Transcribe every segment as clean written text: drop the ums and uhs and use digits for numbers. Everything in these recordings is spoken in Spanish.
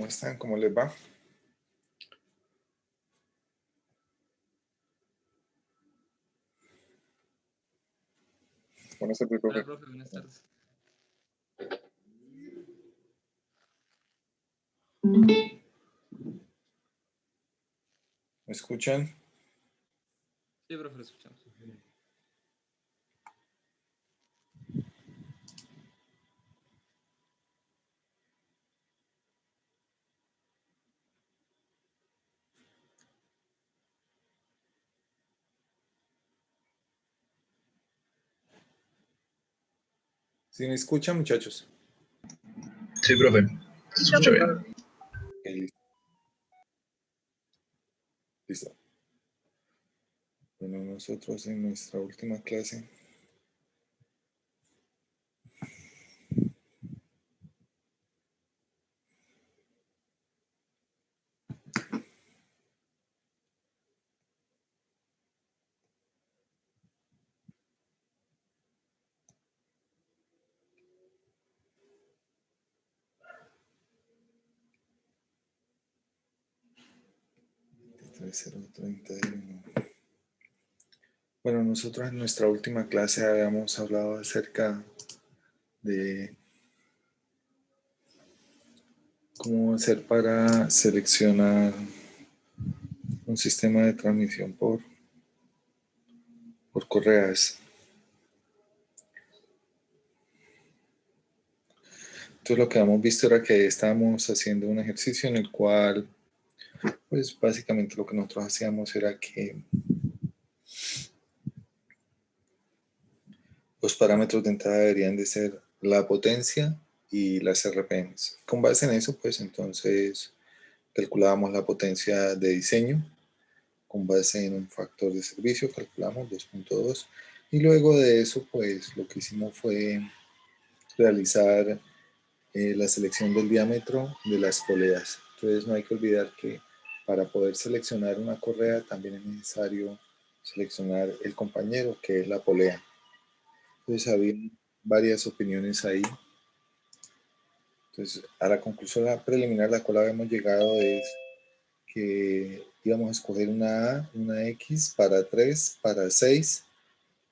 ¿Cómo están? ¿Cómo les va? Buenas tardes, Hola, profe. profe, buenas tardes. ¿Me escuchan? Sí, profe, lo escuchamos. ¿Sí me escuchan, muchachos? Sí, profe. Se escucha bien. Ok, listo. Listo. Bueno, nosotros en nuestra última clase Bueno, nosotros en nuestra última clase habíamos hablado acerca de cómo hacer para seleccionar un sistema de transmisión por correas. Entonces lo que hemos visto era que estábamos haciendo un ejercicio en el cual, pues básicamente lo que nosotros hacíamos era que los parámetros de entrada deberían de ser la potencia y las RPMs. Con base en eso, pues entonces calculábamos la potencia de diseño. Con base en un factor de servicio calculamos 2.2. Y luego de eso, pues lo que hicimos fue realizar la selección del diámetro de las poleas. Entonces no hay que olvidar que para poder seleccionar una correa también es necesario seleccionar el compañero, que es la polea. Entonces había varias opiniones ahí. Entonces, a la conclusión preliminar a la cual habíamos llegado es que íbamos a escoger una A, una X para 3, para 6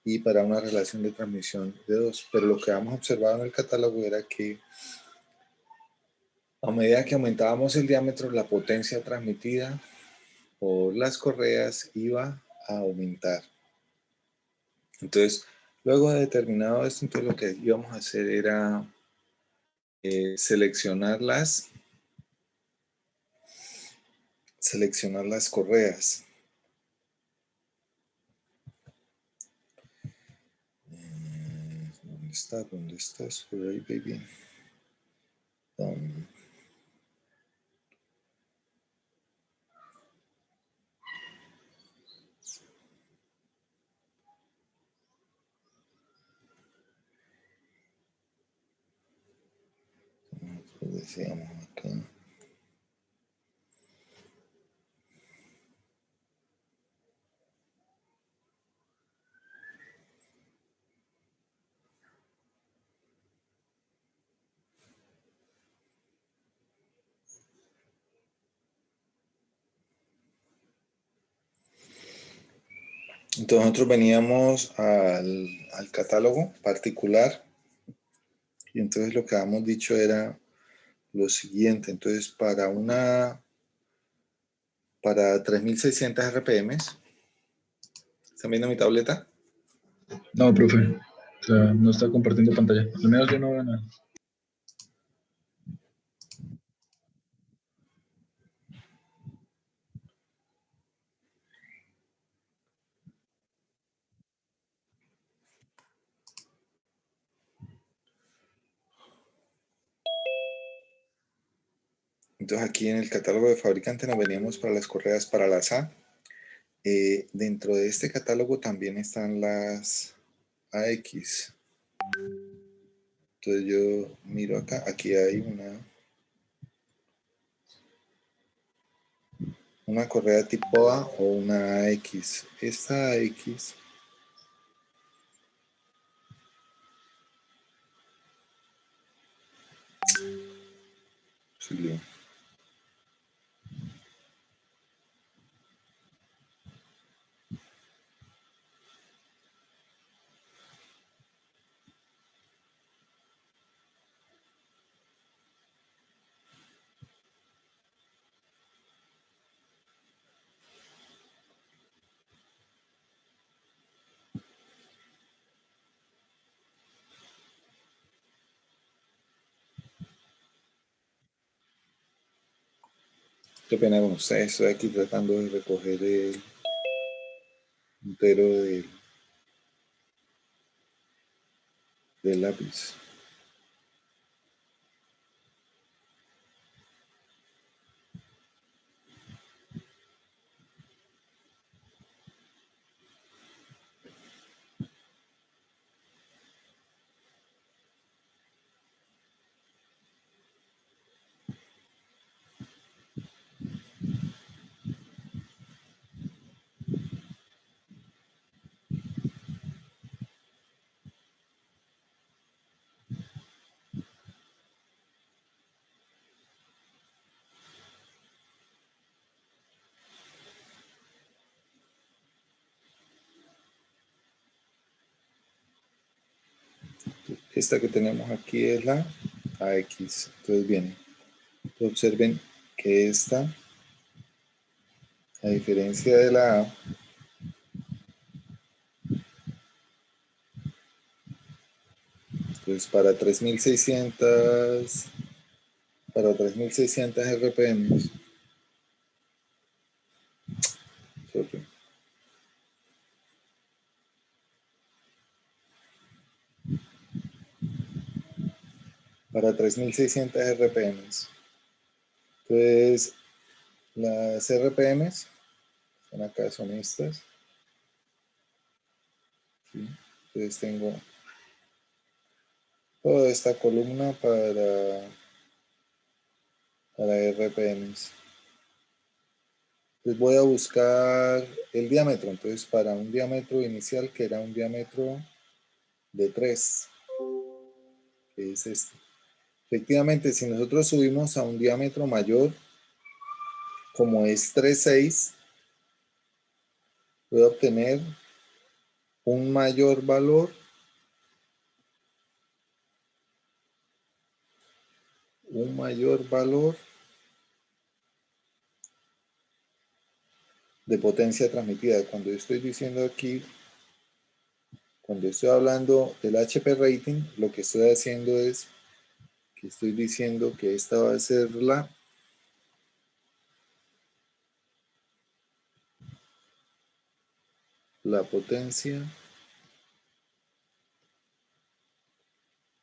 y para una relación de transmisión de 2. Pero lo que habíamos observado en el catálogo era que a medida que aumentábamos el diámetro, la potencia transmitida por las correas iba a aumentar. Entonces, luego de determinado esto, entonces lo que íbamos a hacer era seleccionar las correas. ¿Dónde está? ¿Dónde estás? Por ahí, baby. Pues decíamos acá. Entonces nosotros veníamos al catálogo particular y entonces lo que habíamos dicho era lo siguiente. Entonces para 3600 RPM, ¿están viendo mi tableta? No, profe. O sea, no está compartiendo pantalla. Al menos yo no veo nada. Entonces aquí en el catálogo de fabricante nos veníamos para las correas para las A. Dentro de este catálogo también están las AX. Entonces yo miro acá, aquí hay una correa tipo A o una AX. Esta AX Qué pena con ustedes, estoy aquí tratando de recoger el puntero del lápiz. Esta que tenemos aquí es la AX. Entonces bien, observen que esta, a diferencia de la A, pues para 3600 RPM, sorry, para 3600 RPM. Entonces, las RPM son acá, son estas. ¿Sí? Entonces tengo toda esta columna para RPMs. Entonces voy a buscar el diámetro. Entonces para un diámetro inicial que era un diámetro de 3, que es este. Efectivamente, si nosotros subimos a un diámetro mayor, como es 3,6, voy a obtener un mayor valor, de potencia transmitida. Cuando estoy diciendo aquí, cuando estoy hablando del HP rating, lo que estoy haciendo es que estoy diciendo que esta va a ser la potencia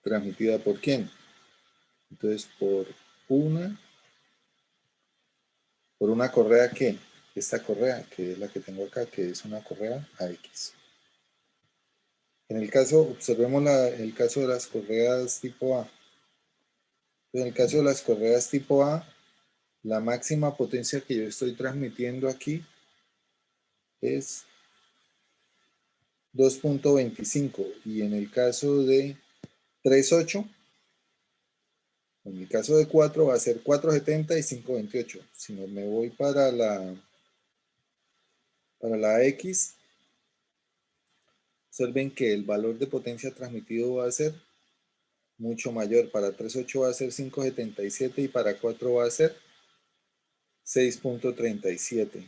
transmitida por quién. Entonces, por una correa que, esta correa, que es la que tengo acá, que es una correa AX. En el caso, observemos el caso de las correas tipo A. En el caso de las correas tipo A, la máxima potencia que yo estoy transmitiendo aquí es 2.25 y en el caso de 3.8, en el caso de 4 va a ser 4.70 y 5.28. Si no me voy para la X, observen que el valor de potencia transmitido va a ser mucho mayor. Para 3.8 va a ser 5.77 y para 4 va a ser 6.37.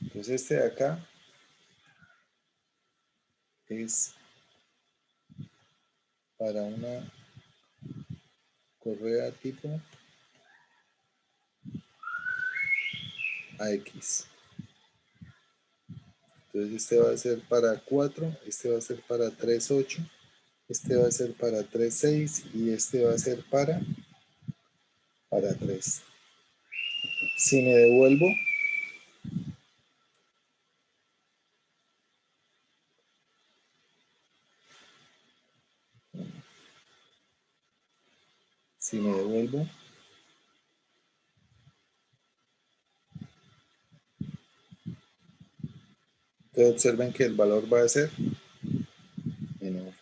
Entonces este de acá es para una correa tipo AX. Entonces este va a ser para 4, este va a ser para 3.8, este va a ser para 3.6 y este va a ser para 3. Si me devuelvo, entonces observen que el valor va a ser menor.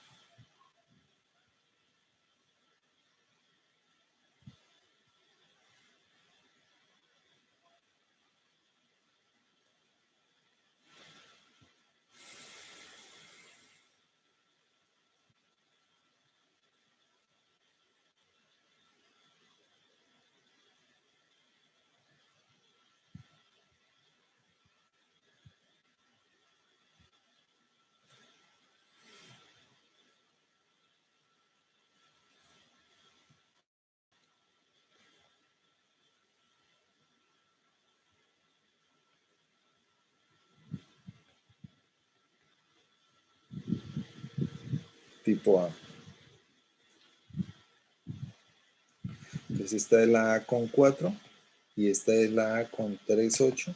tipo A. Entonces esta es la A con 4 y esta es la A con 3,8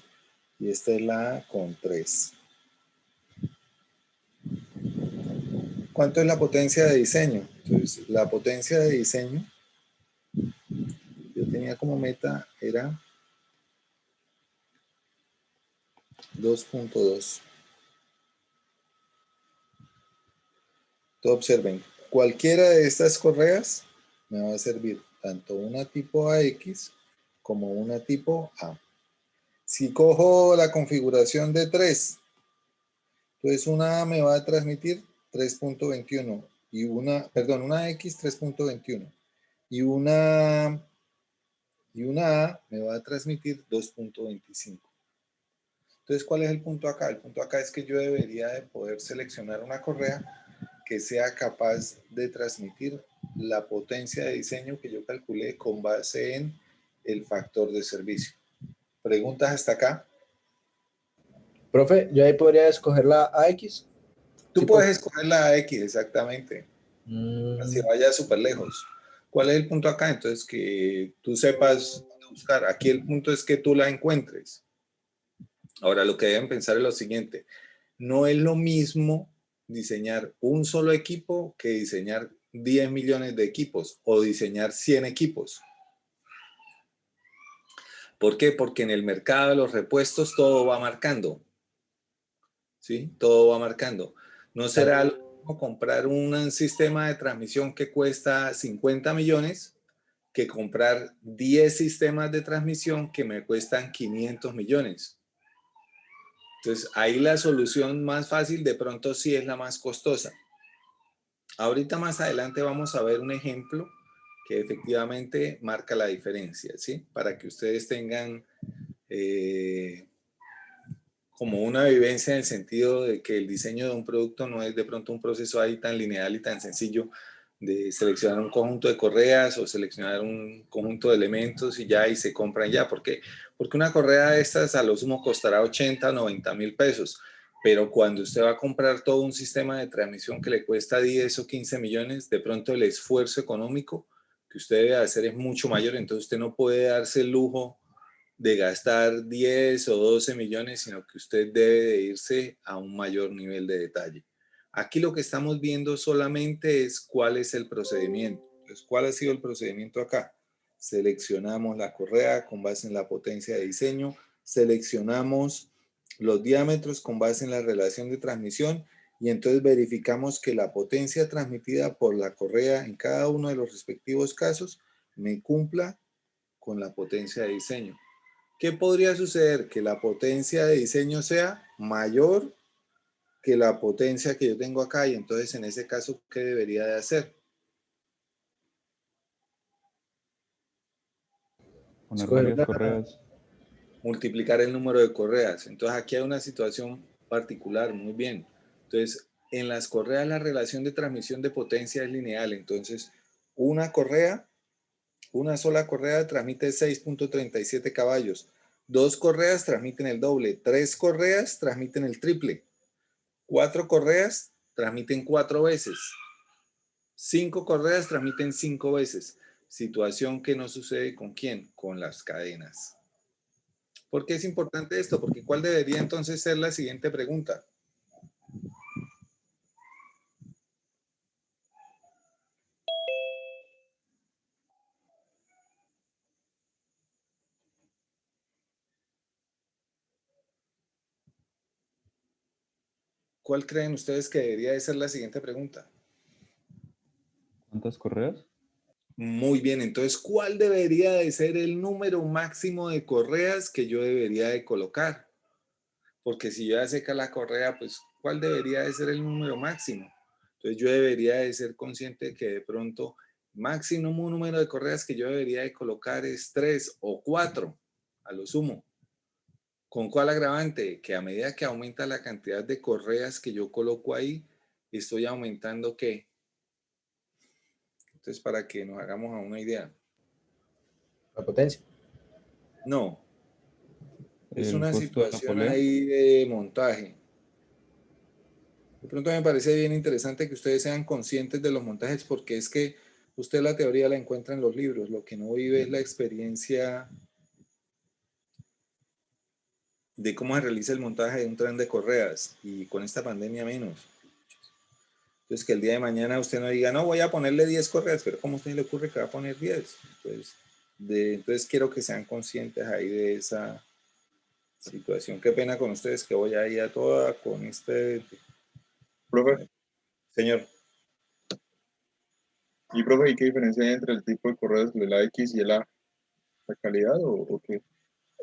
y esta es la A con 3. ¿Cuánto es la potencia de diseño? Entonces la potencia de diseño, yo tenía como meta, era 2.2. Entonces observen, cualquiera de estas correas me va a servir tanto una tipo AX como una tipo A. Si cojo la configuración de 3, entonces una A me va a transmitir 3.21 y una X 3.21 y una A me va a transmitir 2.25. Entonces, ¿cuál es el punto acá? El punto acá es que yo debería de poder seleccionar una correa que sea capaz de transmitir la potencia de diseño que yo calculé con base en el factor de servicio. ¿Preguntas hasta acá? Profe, yo ahí podría escoger la AX. Tú Sí, puedes escoger la X, exactamente. Así Mm, vaya súper lejos. ¿Cuál es el punto acá? Entonces, que tú sepas dónde buscar. Aquí el punto es que tú la encuentres. Ahora, lo que deben pensar es lo siguiente. No es lo mismo diseñar un solo equipo que diseñar 10 millones de equipos o diseñar 100 equipos. ¿Por qué? Porque en el mercado de los repuestos todo va marcando. ¿Sí? Todo va marcando. No será lo mismo comprar un sistema de transmisión que cuesta 50 millones que comprar 10 sistemas de transmisión que me cuestan 500 millones. Entonces, ahí la solución más fácil de pronto sí es la más costosa. Ahorita más adelante vamos a ver un ejemplo que efectivamente marca la diferencia, ¿sí? Para que ustedes tengan como una vivencia en el sentido de que el diseño de un producto no es de pronto un proceso ahí tan lineal y tan sencillo de seleccionar un conjunto de correas o seleccionar un conjunto de elementos y ya y se compran ya. ¿Por qué? Porque una correa de estas a lo sumo costará 80 o 90 mil pesos, pero cuando usted va a comprar todo un sistema de transmisión que le cuesta 10 o 15 millones, de pronto el esfuerzo económico que usted debe hacer es mucho mayor, entonces usted no puede darse el lujo de gastar 10 o 12 millones, sino que usted debe de irse a un mayor nivel de detalle. Aquí lo que estamos viendo solamente es cuál es el procedimiento. Entonces, ¿cuál ha sido el procedimiento acá? Seleccionamos la correa con base en la potencia de diseño, seleccionamos los diámetros con base en la relación de transmisión y entonces verificamos que la potencia transmitida por la correa en cada uno de los respectivos casos me cumpla con la potencia de diseño. ¿Qué podría suceder? Que la potencia de diseño sea mayor que la potencia que yo tengo acá y entonces en ese caso, ¿qué debería de hacer? Poner escoger varias una. correas. Multiplicar el número de correas. Entonces aquí hay una situación particular, muy bien. Entonces, en las correas la relación de transmisión de potencia es lineal. Entonces, una correa, una sola correa transmite 6.37 caballos. Dos correas transmiten el doble. Tres correas transmiten el triple. 4 correas transmiten 4 veces. 5 correas transmiten 5 veces. Situación que no sucede con quién, con las cadenas. ¿Por qué es importante esto? Porque ¿cuál debería entonces ser la siguiente pregunta? ¿Cuál creen ustedes que debería de ser la siguiente pregunta? ¿Cuántas correas? Muy bien, entonces, ¿cuál debería de ser el número máximo de correas que yo debería de colocar? Porque si yo ya seca la correa, pues, ¿cuál debería de ser el número máximo? Entonces, yo debería de ser consciente de que de pronto máximo número de correas que yo debería de colocar es 3 o 4, a lo sumo. ¿Con cuál agravante? Que a medida que aumenta la cantidad de correas que yo coloco ahí, estoy aumentando ¿qué? Entonces, para que nos hagamos a una idea. La potencia. No, es El una costo de la situación polea. ahí de montaje. De pronto me parece bien interesante que ustedes sean conscientes de los montajes porque es que usted la teoría la encuentra en los libros, lo que no vive es la experiencia de cómo se realiza el montaje de un tren de correas y con esta pandemia menos. Entonces que el día de mañana usted no diga, no, voy a ponerle 10 correas, pero ¿cómo a usted le ocurre que va a poner 10? Entonces quiero que sean conscientes ahí de esa situación. Qué pena con ustedes que voy ahí a toda con este Profe, señor. y profe, ¿y qué diferencia hay entre el tipo de correos de la X y el A? ¿La calidad o qué?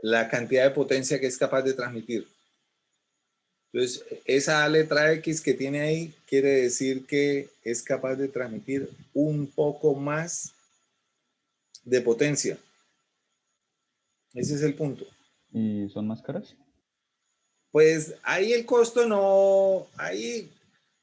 La cantidad de potencia que es capaz de transmitir. Entonces, esa letra X que tiene ahí quiere decir que es capaz de transmitir un poco más de potencia. Ese es el punto. ¿Y son más caras? Pues ahí el costo no, ahí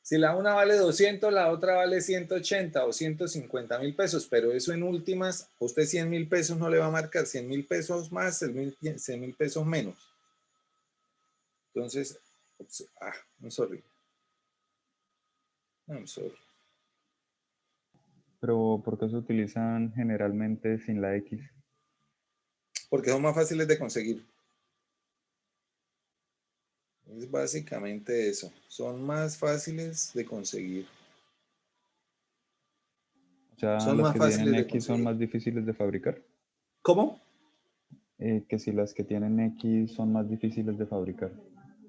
si la una vale 200, la otra vale 180 o 150 mil pesos, pero eso en últimas, a usted 100 mil pesos no le va a marcar, 100 mil pesos más, 100 mil pesos menos. Entonces, I'm sorry. I'm sorry. Pero ¿por qué se utilizan generalmente sin la X? Porque son más fáciles de conseguir. Es básicamente eso. Son más fáciles de conseguir. O sea, Son las más que fáciles tienen de X son conseguir. más difíciles de fabricar. ¿Cómo? Que si las que tienen X son más difíciles de fabricar.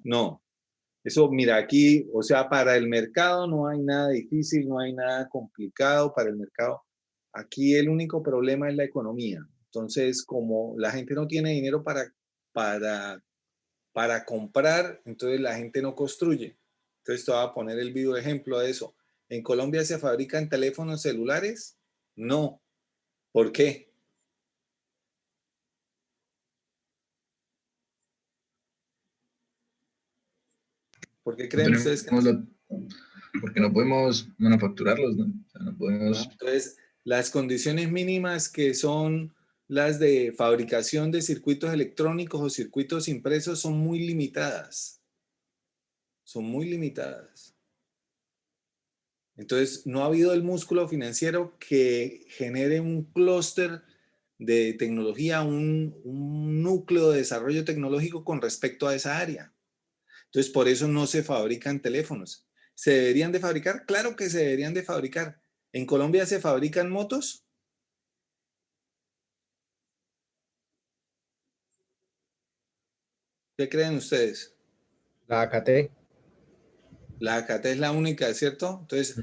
No. Eso, mira, aquí, o sea, para el mercado no hay nada difícil, no hay nada complicado para el mercado. Aquí el único problema es la economía. Entonces, como la gente no tiene dinero para, para comprar, entonces la gente no construye. Entonces, te voy a poner el video ejemplo de eso. ¿En Colombia se fabrican teléfonos celulares? No. ¿Por qué? ¿Por qué No creen ustedes que no? tenemos porque no podemos manufacturarlos, ¿no? O sea, no podemos. Entonces, las condiciones mínimas que son las de fabricación de circuitos electrónicos o circuitos impresos son muy limitadas. Son muy limitadas. Entonces, no ha habido el músculo financiero que genere un clúster de tecnología, un núcleo de desarrollo tecnológico con respecto a esa área. Entonces, por eso no se fabrican teléfonos. ¿Se deberían de fabricar? Claro que se deberían de fabricar. ¿En Colombia se fabrican motos? ¿Qué creen ustedes? La AKT. La ACAT es la única, ¿cierto? Entonces,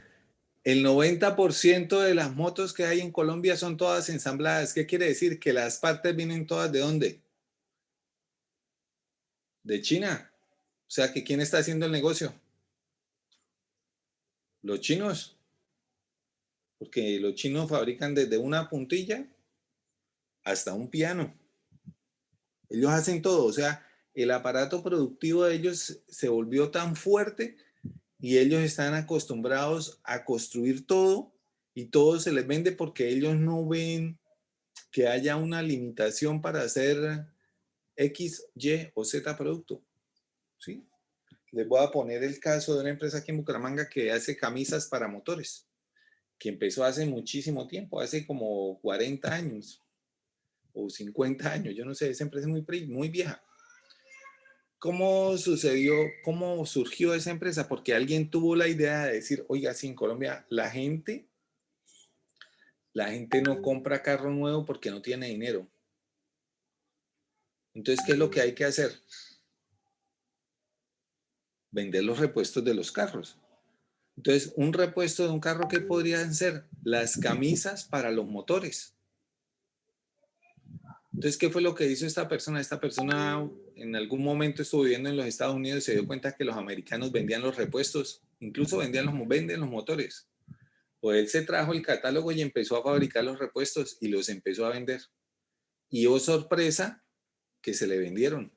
el 90% de las motos que hay en Colombia son todas ensambladas. ¿Qué quiere decir? Que las partes vienen todas ¿de dónde? De China. O sea, que ¿quién está haciendo el negocio? Los chinos. Porque los chinos fabrican desde una puntilla hasta un piano. Ellos hacen todo. O sea, el aparato productivo de ellos se volvió tan fuerte y ellos están acostumbrados a construir todo y todo se les vende porque ellos no ven que haya una limitación para hacer X, Y o Z producto. ¿Sí? Les voy a poner el caso de una empresa aquí en Bucaramanga que hace camisas para motores, que empezó hace muchísimo tiempo, hace como 40 años o 50 años, yo no sé, esa empresa es muy vieja. ¿Cómo sucedió, cómo surgió esa empresa? Porque alguien tuvo la idea de decir, oiga, si en Colombia la gente no compra carro nuevo porque no tiene dinero. Entonces, ¿qué es lo que hay que hacer? Vender los repuestos de los carros. Entonces, un repuesto de un carro, ¿qué podrían ser? Las camisas para los motores. Entonces, ¿qué fue lo que hizo esta persona? Esta persona en algún momento estuvo viviendo en los Estados Unidos y se dio cuenta que los americanos vendían los repuestos, incluso venden los motores. Pues él se trajo el catálogo y empezó a fabricar los repuestos y los empezó a vender. Y oh sorpresa, que se le vendieron.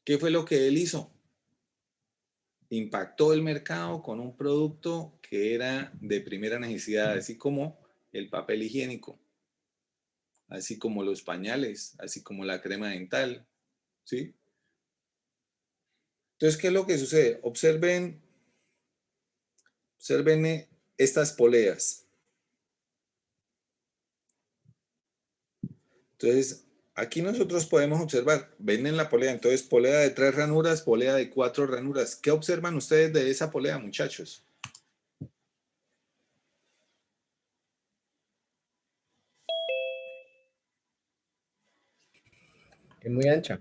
¿Qué fue lo que él hizo? Impactó el mercado con un producto que era de primera necesidad, así como el papel higiénico, así como los pañales, así como la crema dental, ¿sí? Entonces, ¿qué es lo que sucede? Observen estas poleas. Entonces, aquí nosotros podemos observar, ven en la polea, entonces polea de 3 ranuras, polea de 4 ranuras. ¿Qué observan ustedes de esa polea, muchachos? Es muy ancha.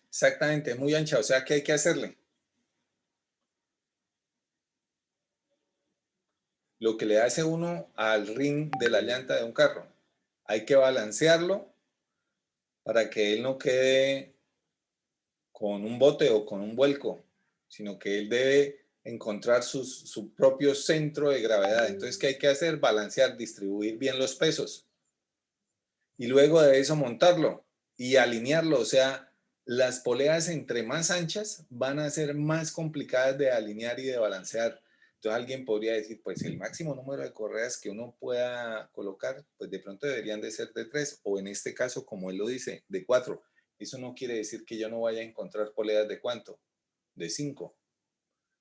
Exactamente, muy ancha. O sea, ¿qué hay que hacerle? Lo que le hace uno al rin de la llanta de un carro. Hay que balancearlo para que él no quede con un bote o con un vuelco, sino que él debe encontrar su propio centro de gravedad. Entonces, ¿qué hay que hacer? Balancear, distribuir bien los pesos. Y luego de eso montarlo y alinearlo. O sea, las poleas entre más anchas van a ser más complicadas de alinear y de balancear. Entonces alguien podría decir, pues el máximo número de correas que uno pueda colocar, pues de pronto deberían de ser de 3, o en este caso, como él lo dice, de 4. Eso no quiere decir que yo no vaya a encontrar poleas de ¿cuánto? De 5,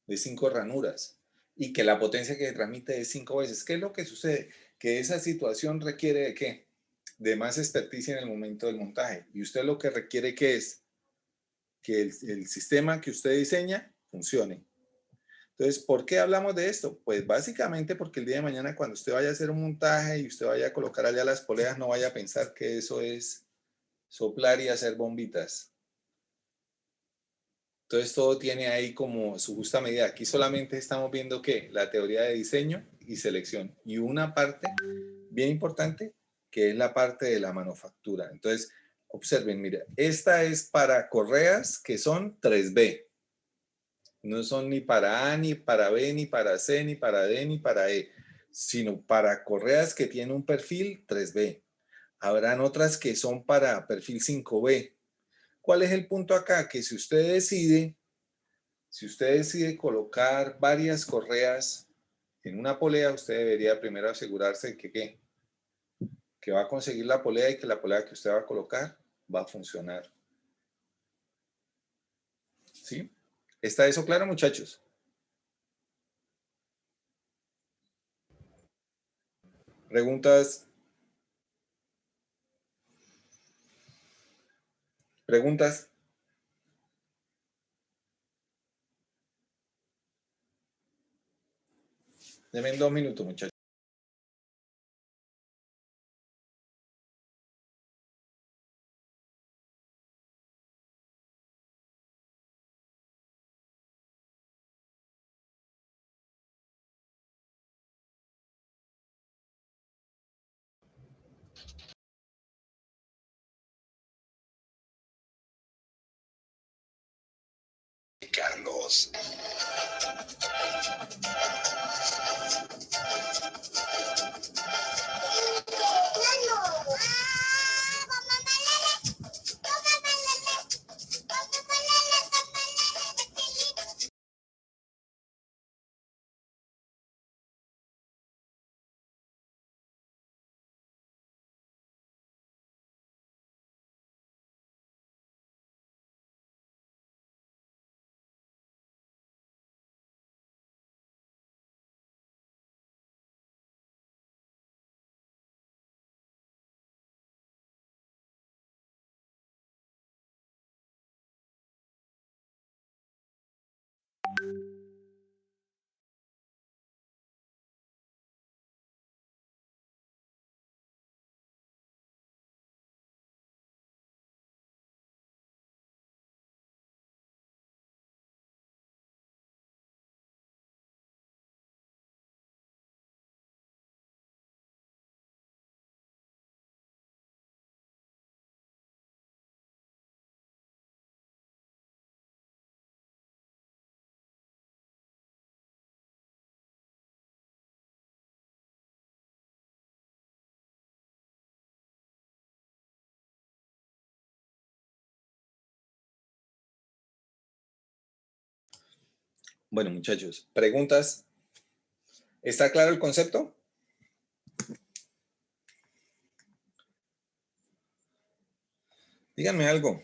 de 5 ranuras, y que la potencia que transmite es 5 veces. ¿Qué es lo que sucede? Que esa situación requiere de ¿qué? De más experticia en el momento del montaje. Y usted lo que requiere que es que el sistema que usted diseña funcione. Entonces, ¿por qué hablamos de esto? Pues básicamente porque el día de mañana cuando usted vaya a hacer un montaje y usted vaya a colocar allá las poleas, no vaya a pensar que eso es soplar y hacer bombitas. Entonces todo tiene ahí como su justa medida. Aquí solamente estamos viendo que la teoría de diseño y selección y una parte bien importante que es la parte de la manufactura. Entonces, observen, mira, esta es para correas que son 3B. No son ni para A, ni para B, ni para C, ni para D, ni para E, sino para correas que tienen un perfil 3B. Habrán otras que son para perfil 5B. ¿Cuál es el punto acá? Que si usted decide colocar varias correas en una polea, usted debería primero asegurarse que va a conseguir la polea y que la polea que usted va a colocar va a funcionar. ¿Sí? ¿Está eso claro, muchachos? ¿Preguntas? ¿Preguntas? Denme 2 minutos, muchachos. Carlos. Bueno, muchachos, ¿preguntas? ¿Está claro el concepto? Díganme algo.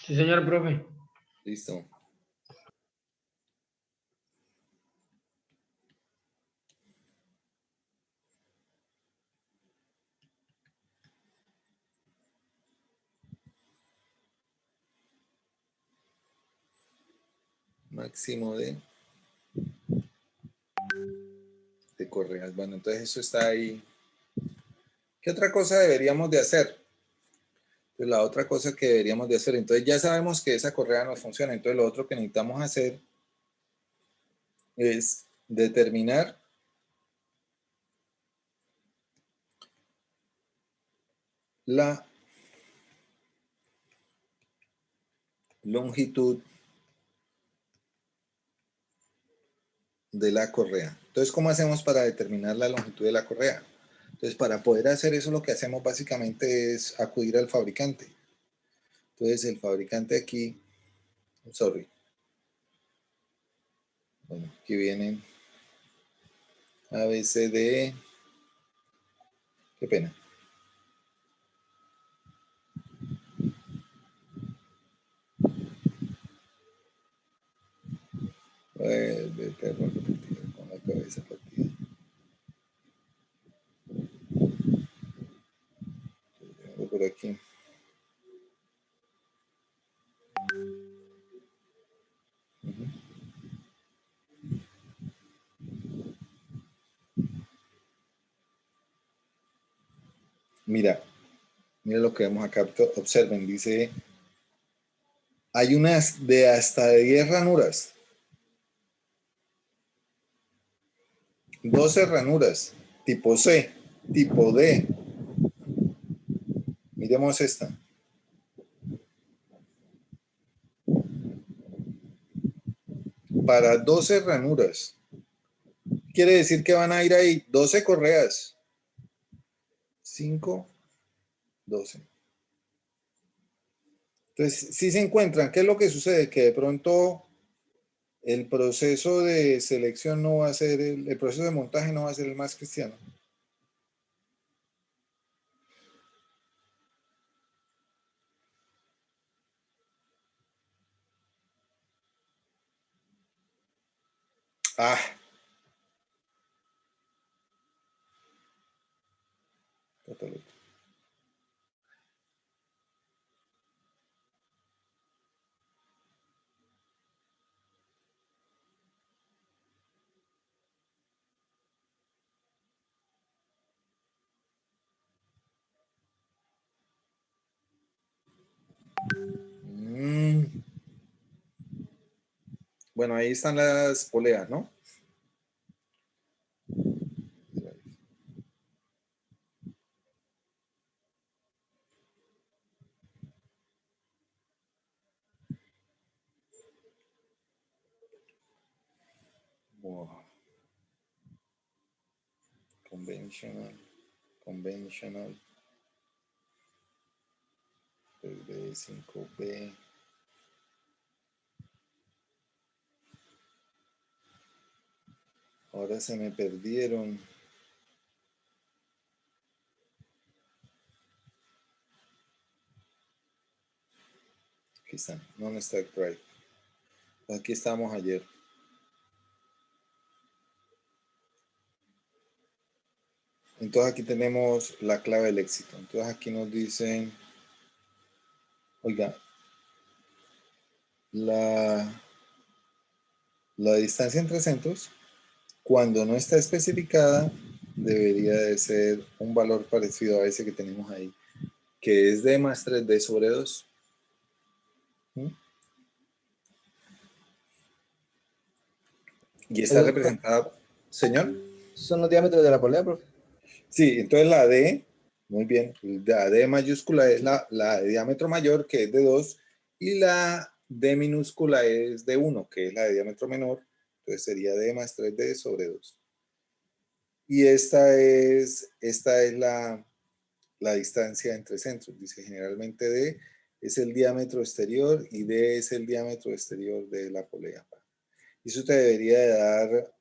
Sí, señor profe. Listo. Máximo de correas. Bueno, entonces eso está ahí. ¿Qué otra cosa deberíamos de hacer? Pues la otra cosa que deberíamos de hacer, entonces ya sabemos que esa correa no funciona, entonces lo otro que necesitamos hacer es determinar la longitud de la correa. Entonces, ¿cómo hacemos para determinar la longitud de la correa? Entonces, para poder hacer eso, lo que hacemos básicamente es acudir al fabricante. Entonces, el fabricante aquí, sorry. Bueno, aquí vienen ABCD. Qué pena. De perro repetido con la cabeza partida. Por aquí. Mira lo que vemos acá. Observen, dice, hay unas de hasta de 10 ranuras. 12 ranuras, tipo C, tipo D. Miremos esta. Para 12 ranuras. Quiere decir que van a ir ahí 12 correas. 5, 12. Entonces, si se encuentran, ¿qué es lo que sucede? Que de pronto el proceso de selección no va a ser, el proceso de montaje no va a ser el más cristiano. Ah. Totalmente. Bueno, ahí están las poleas, ¿no? Wow. Conventional. 3B, 5B. Ahora se me perdieron. Aquí están, non-stack drive. Aquí estábamos ayer. Entonces aquí tenemos la clave del éxito. Entonces aquí nos dicen, oiga, la distancia entre centros, cuando no está especificada, debería de ser un valor parecido a ese que tenemos ahí, que es D más 3D sobre 2. Y está representada, señor. ¿Son los diámetros de la polea, profe? Sí, entonces la D, muy bien, la D mayúscula es la de diámetro mayor, que es de 2, y la D minúscula es de 1, que es la de diámetro menor, entonces sería D más 3D sobre 2. Y esta es la distancia entre centros. Dice generalmente D es el diámetro exterior y D es el diámetro exterior de la polea. Y eso te debería de dar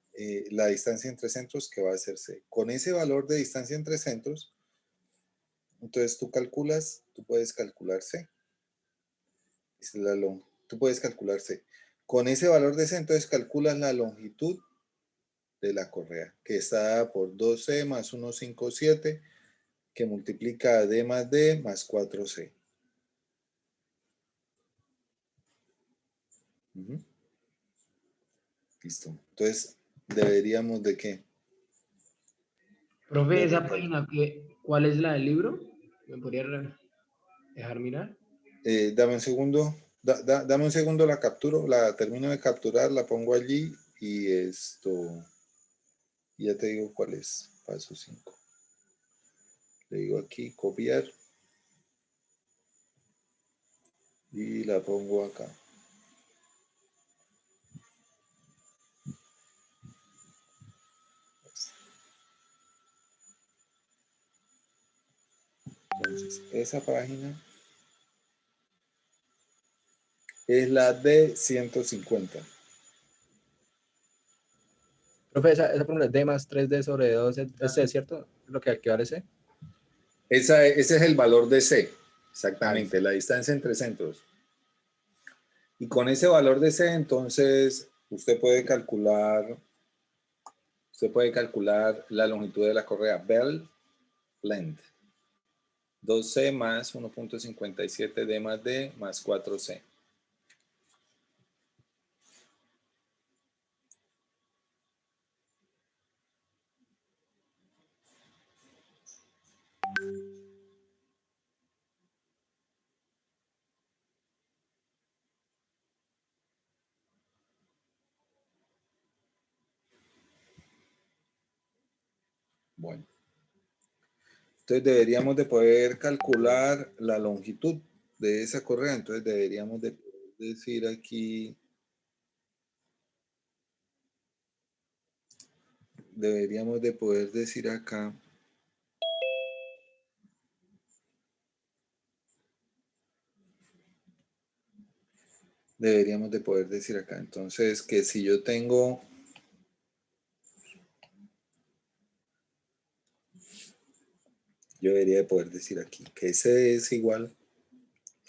la distancia entre centros, que va a ser C. Con ese valor de distancia entre centros, entonces tú puedes calcular C. X, tú puedes calcular C. Con ese valor de C, entonces calculas la longitud de la correa, que está dada por 2C más 157, que multiplica a D más D más 4C. Listo. Entonces, deberíamos de ¿qué? Profe, esa página, ¿cuál es la del libro? ¿Me podría dejar mirar? Dame un segundo. Dame un segundo, la capturo, la termino de capturar, la pongo allí y ya te digo cuál es. Paso 5. Le digo aquí, copiar. Y la pongo acá. Entonces, esa página es la de 150. Profe, esa fórmula es D más 3D sobre 2, ¿es cierto? ¿Es lo que equivale a C? Ese es el valor de C. Vale. Exactamente, la distancia entre centros. Y con ese valor de C, entonces, usted puede calcular la longitud de la correa. Bell length. 2C más 1.57 D más D más 4C. Bueno. Entonces deberíamos de poder calcular la longitud de esa correa. Entonces deberíamos de poder decir aquí, deberíamos de poder decir acá, entonces que si yo tengo, yo debería de poder decir aquí que C es igual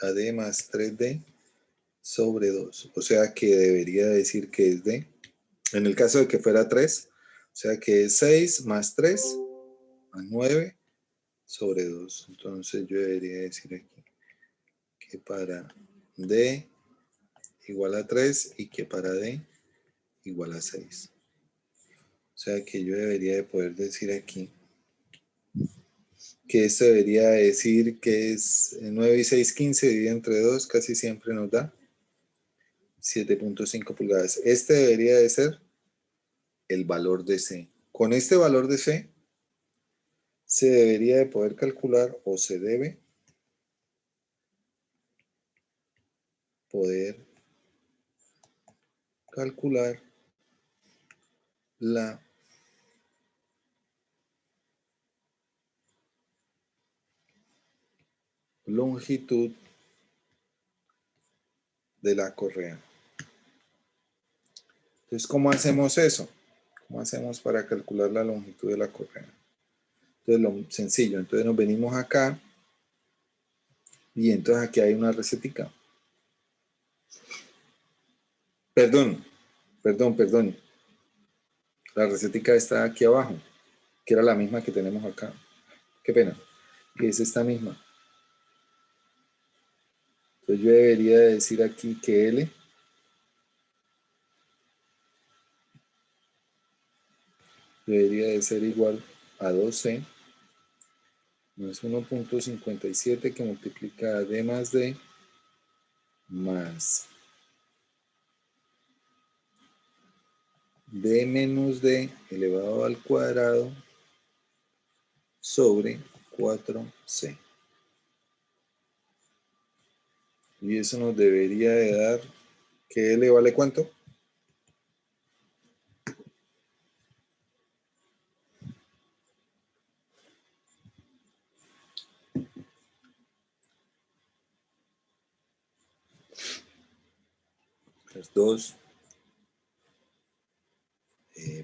a D más 3D sobre 2. O sea que debería decir que es D. En el caso de que fuera 3, o sea que es 6 más 3 más 9 sobre 2. Entonces yo debería decir aquí que para D igual a 3 y que para D igual a 6. O sea que yo debería de poder decir aquí que esto debería decir que es 9 y 6, 15 dividido entre 2, casi siempre nos da 7.5 pulgadas. Este debería de ser el valor de C. Con este valor de C se debería de poder calcular o se debe poder calcular la longitud de la correa. Entonces, ¿cómo hacemos eso? ¿Cómo hacemos para calcular la longitud de la correa? Entonces, lo sencillo. Entonces, nos venimos acá y entonces aquí hay una recetica. Perdón. La recetica está aquí abajo, que era la misma que tenemos acá. Qué pena, que es esta misma. Entonces, yo debería decir aquí que L debería de ser igual a 2C más 1.57 que multiplica a D más D más D menos D elevado al cuadrado sobre 4C. Y eso nos debería de dar que L vale ¿cuánto? Pues 2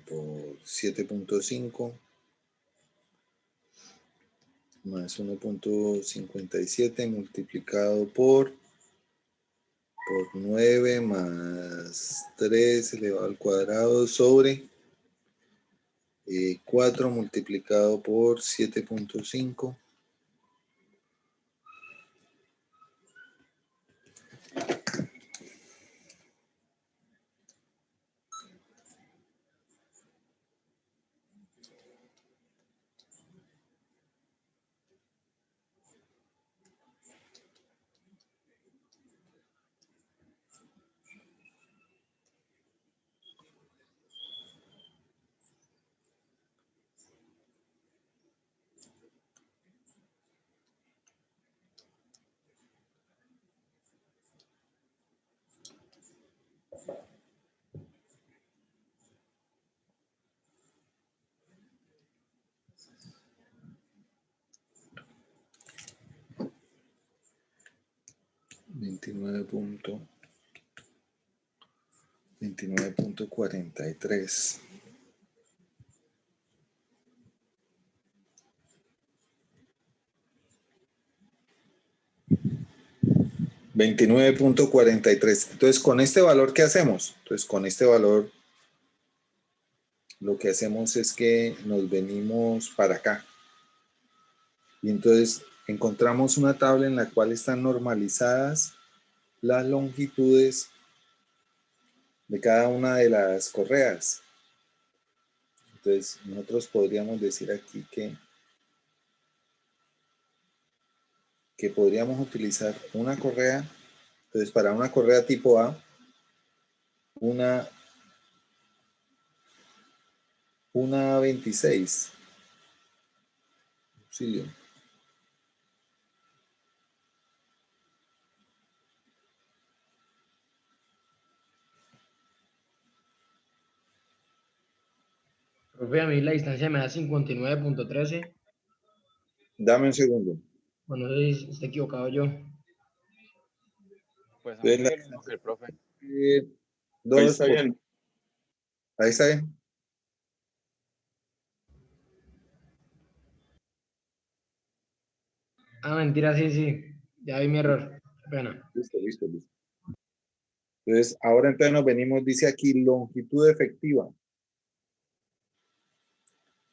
por 7.5 más 1.57 multiplicado por por 9 más 3 elevado al cuadrado sobre 4 multiplicado por 7.5. $29.43. 29.43. Entonces, con este valor, ¿qué hacemos? Entonces, con este valor, lo que hacemos es que nos venimos para acá. Y entonces encontramos una tabla en la cual están normalizadas las longitudes de cada una de las correas. Entonces, nosotros podríamos decir aquí que podríamos utilizar una correa. Entonces, para una correa tipo A, una 26. Auxilio. Profe, a mí la distancia me da 59.13. Dame un segundo. Bueno, no sé si está equivocado yo. Pues a Entonces, mí la- me dio lo mismo que el profe. Ahí 2 está por... bien. Ahí está bien. Ah, mentira, sí, sí. Ya vi mi error. Qué pena. Listo. Entonces, ahora entonces nos venimos, dice aquí, longitud efectiva.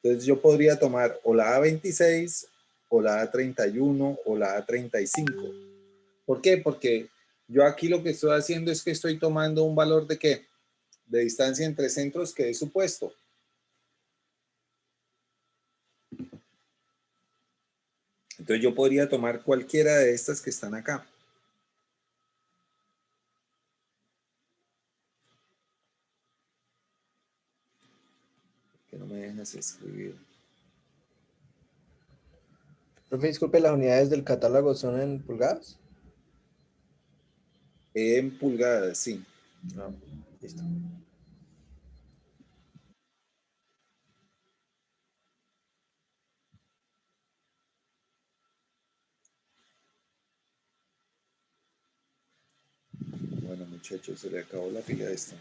Entonces, yo podría tomar o la A26, o la A31, o la A35. ¿Por qué? Porque yo aquí lo que estoy haciendo es que estoy tomando un valor de ¿qué? De distancia entre centros que es supuesto. Entonces, yo podría tomar cualquiera de estas que están acá. Que no me dejas escribir. Profe, disculpe, ¿las unidades del catálogo son en pulgadas? En pulgadas, sí. No, listo. Bueno, muchachos, se le acabó la pila de esto.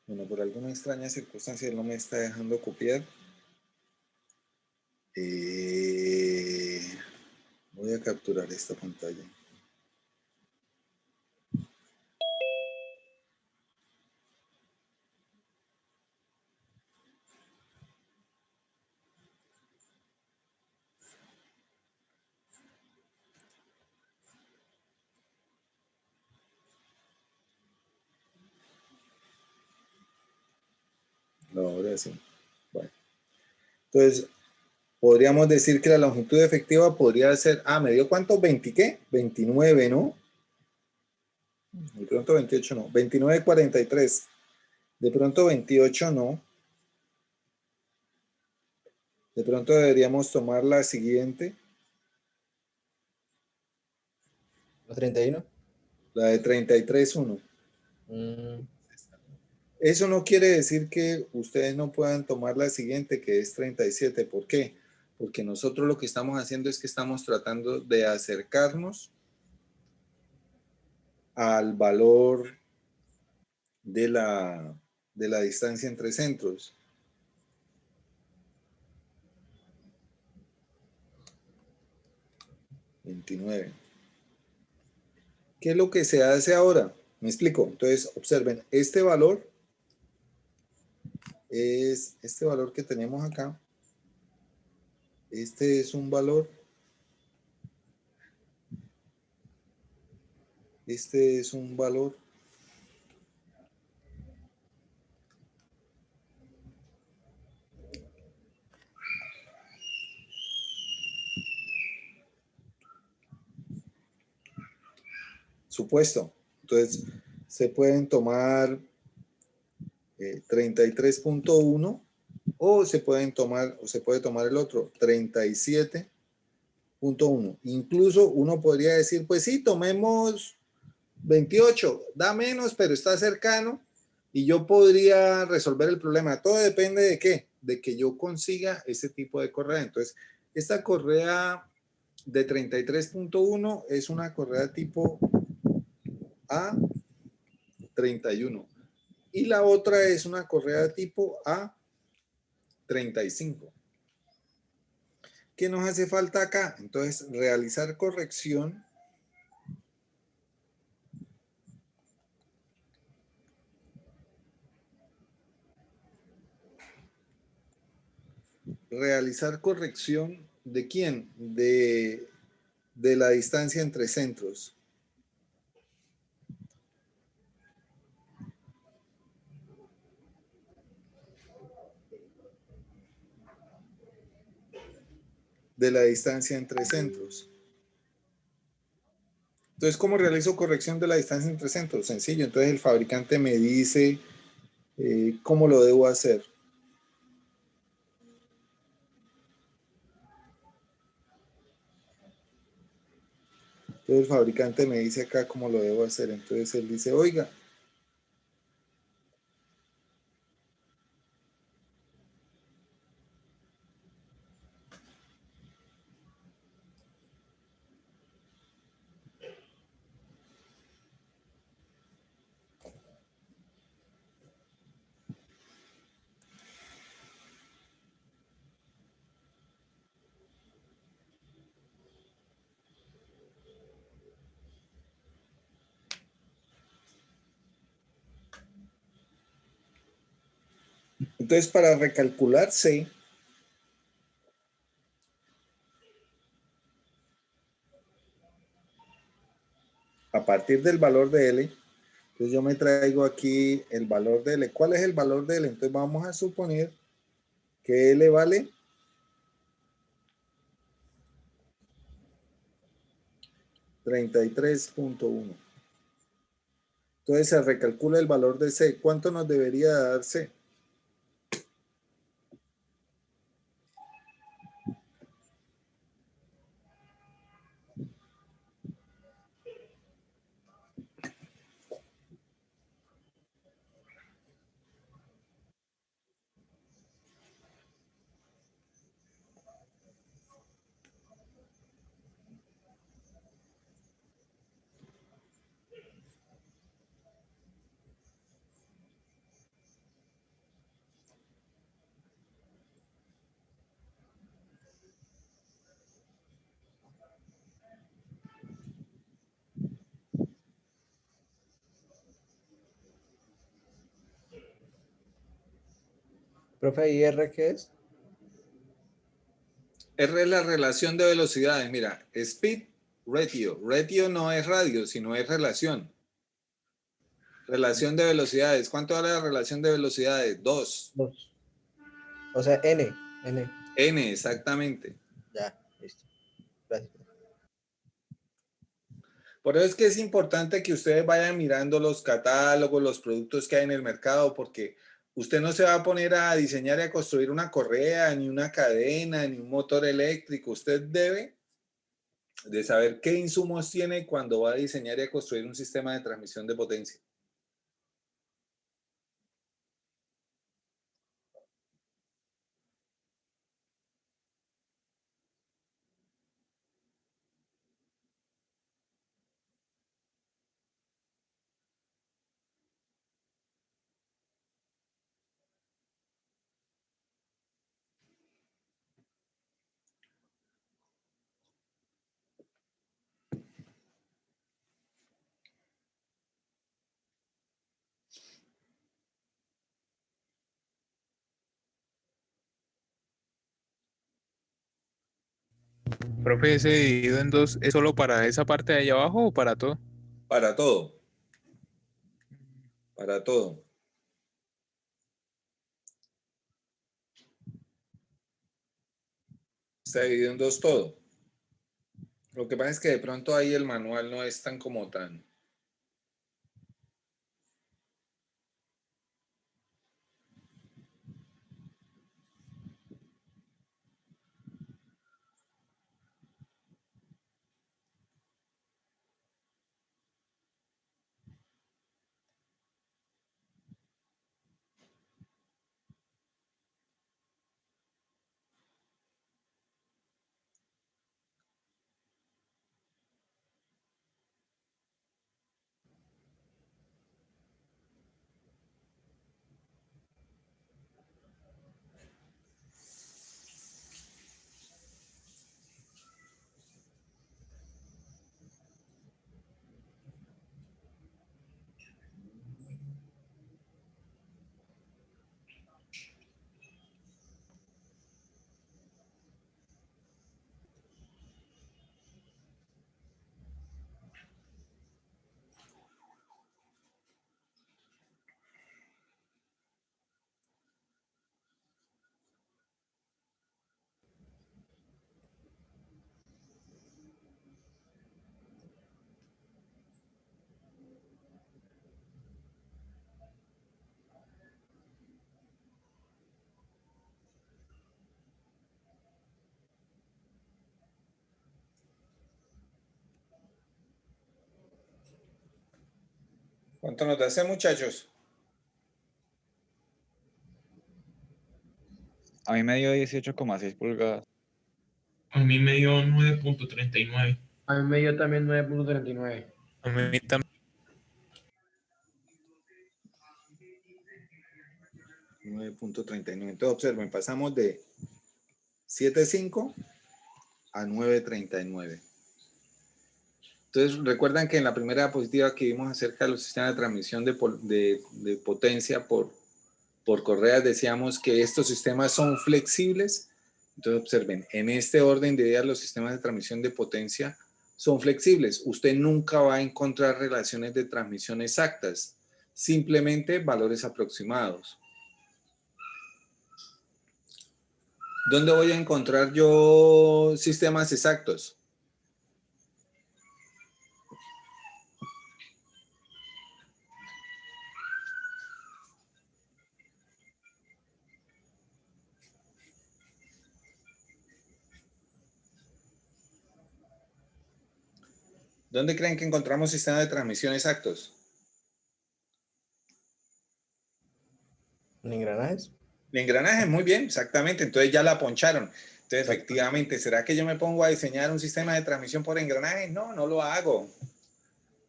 Bueno, por alguna extraña circunstancia él no me está dejando copiar. Voy a capturar esta pantalla. No, ahora sí. Bueno. Entonces, podríamos decir que la longitud efectiva podría ser, ¿me dio cuánto? ¿20 qué? 29, ¿no? De pronto 28 no. 29.43. De pronto 28 no. De pronto deberíamos tomar la siguiente. ¿La 31? La de 33.1. Mm, Eso no quiere decir que ustedes no puedan tomar la siguiente, que es 37. ¿Por qué? Porque nosotros lo que estamos haciendo es que estamos tratando de acercarnos al valor de la distancia entre centros. $29. ¿Qué es lo que se hace ahora? Me explico. Entonces, observen, este valor es este valor que tenemos acá. Este es un valor. Este es un valor. Supuesto. Entonces, se pueden tomar 33.1 o se puede tomar el otro, 37.1. Incluso uno podría decir, pues sí, tomemos 28, da menos, pero está cercano y yo podría resolver el problema. Todo depende de qué, de que yo consiga ese tipo de correa. Entonces, esta correa de 33.1 es una correa tipo A31 y la otra es una correa tipo A35. ¿Qué nos hace falta acá? Entonces, realizar corrección ¿de quién? De la distancia entre centros. De la distancia entre centros. Entonces, ¿cómo realizo corrección de la distancia entre centros? Sencillo. Entonces, el fabricante me dice cómo lo debo hacer. Entonces, el fabricante me dice acá cómo lo debo hacer. Entonces, él dice, oiga, entonces para recalcular C, a partir del valor de L, entonces yo me traigo aquí el valor de L. ¿Cuál es el valor de L? Entonces vamos a suponer que L vale 33.1. Entonces se recalcula el valor de C. ¿Cuánto nos debería dar C? profe, ¿y R qué es? R es la relación de velocidades. Mira, speed ratio. Ratio no es radio, sino es relación. Relación de velocidades. ¿Cuánto vale la relación de velocidades? 2. 2. O sea, N. N, exactamente. Ya, listo. Gracias. Por eso es que es importante que ustedes vayan mirando los catálogos, los productos que hay en el mercado, porque usted no se va a poner a diseñar y a construir una correa, ni una cadena, ni un motor eléctrico. Usted debe de saber qué insumos tiene cuando va a diseñar y a construir un sistema de transmisión de potencia. Profe, ese dividido en dos, ¿es solo para esa parte de allá abajo o para todo? Para todo. Para todo. Está dividido en dos todo. Lo que pasa es que de pronto ahí el manual no es tan como tan. ¿Cuánto nos da ese, muchachos? A mí me dio 18,6 pulgadas. A mí me dio 9.39. A mí me dio también 9.39. A mí también. 9.39. Entonces observen, pasamos de 7.5 a 9.39. Entonces recuerdan que en la primera diapositiva que vimos acerca de los sistemas de transmisión de potencia por correas decíamos que estos sistemas son flexibles. Entonces observen, en este orden de ideas los sistemas de transmisión de potencia son flexibles. Usted nunca va a encontrar relaciones de transmisión exactas, simplemente valores aproximados. ¿Dónde voy a encontrar yo sistemas exactos? ¿Dónde creen que encontramos sistemas de transmisión exactos? ¿En engranajes? Engranajes, muy bien, exactamente. Entonces ya la poncharon. Entonces, efectivamente, ¿será que yo me pongo a diseñar un sistema de transmisión por engranajes? No, no lo hago.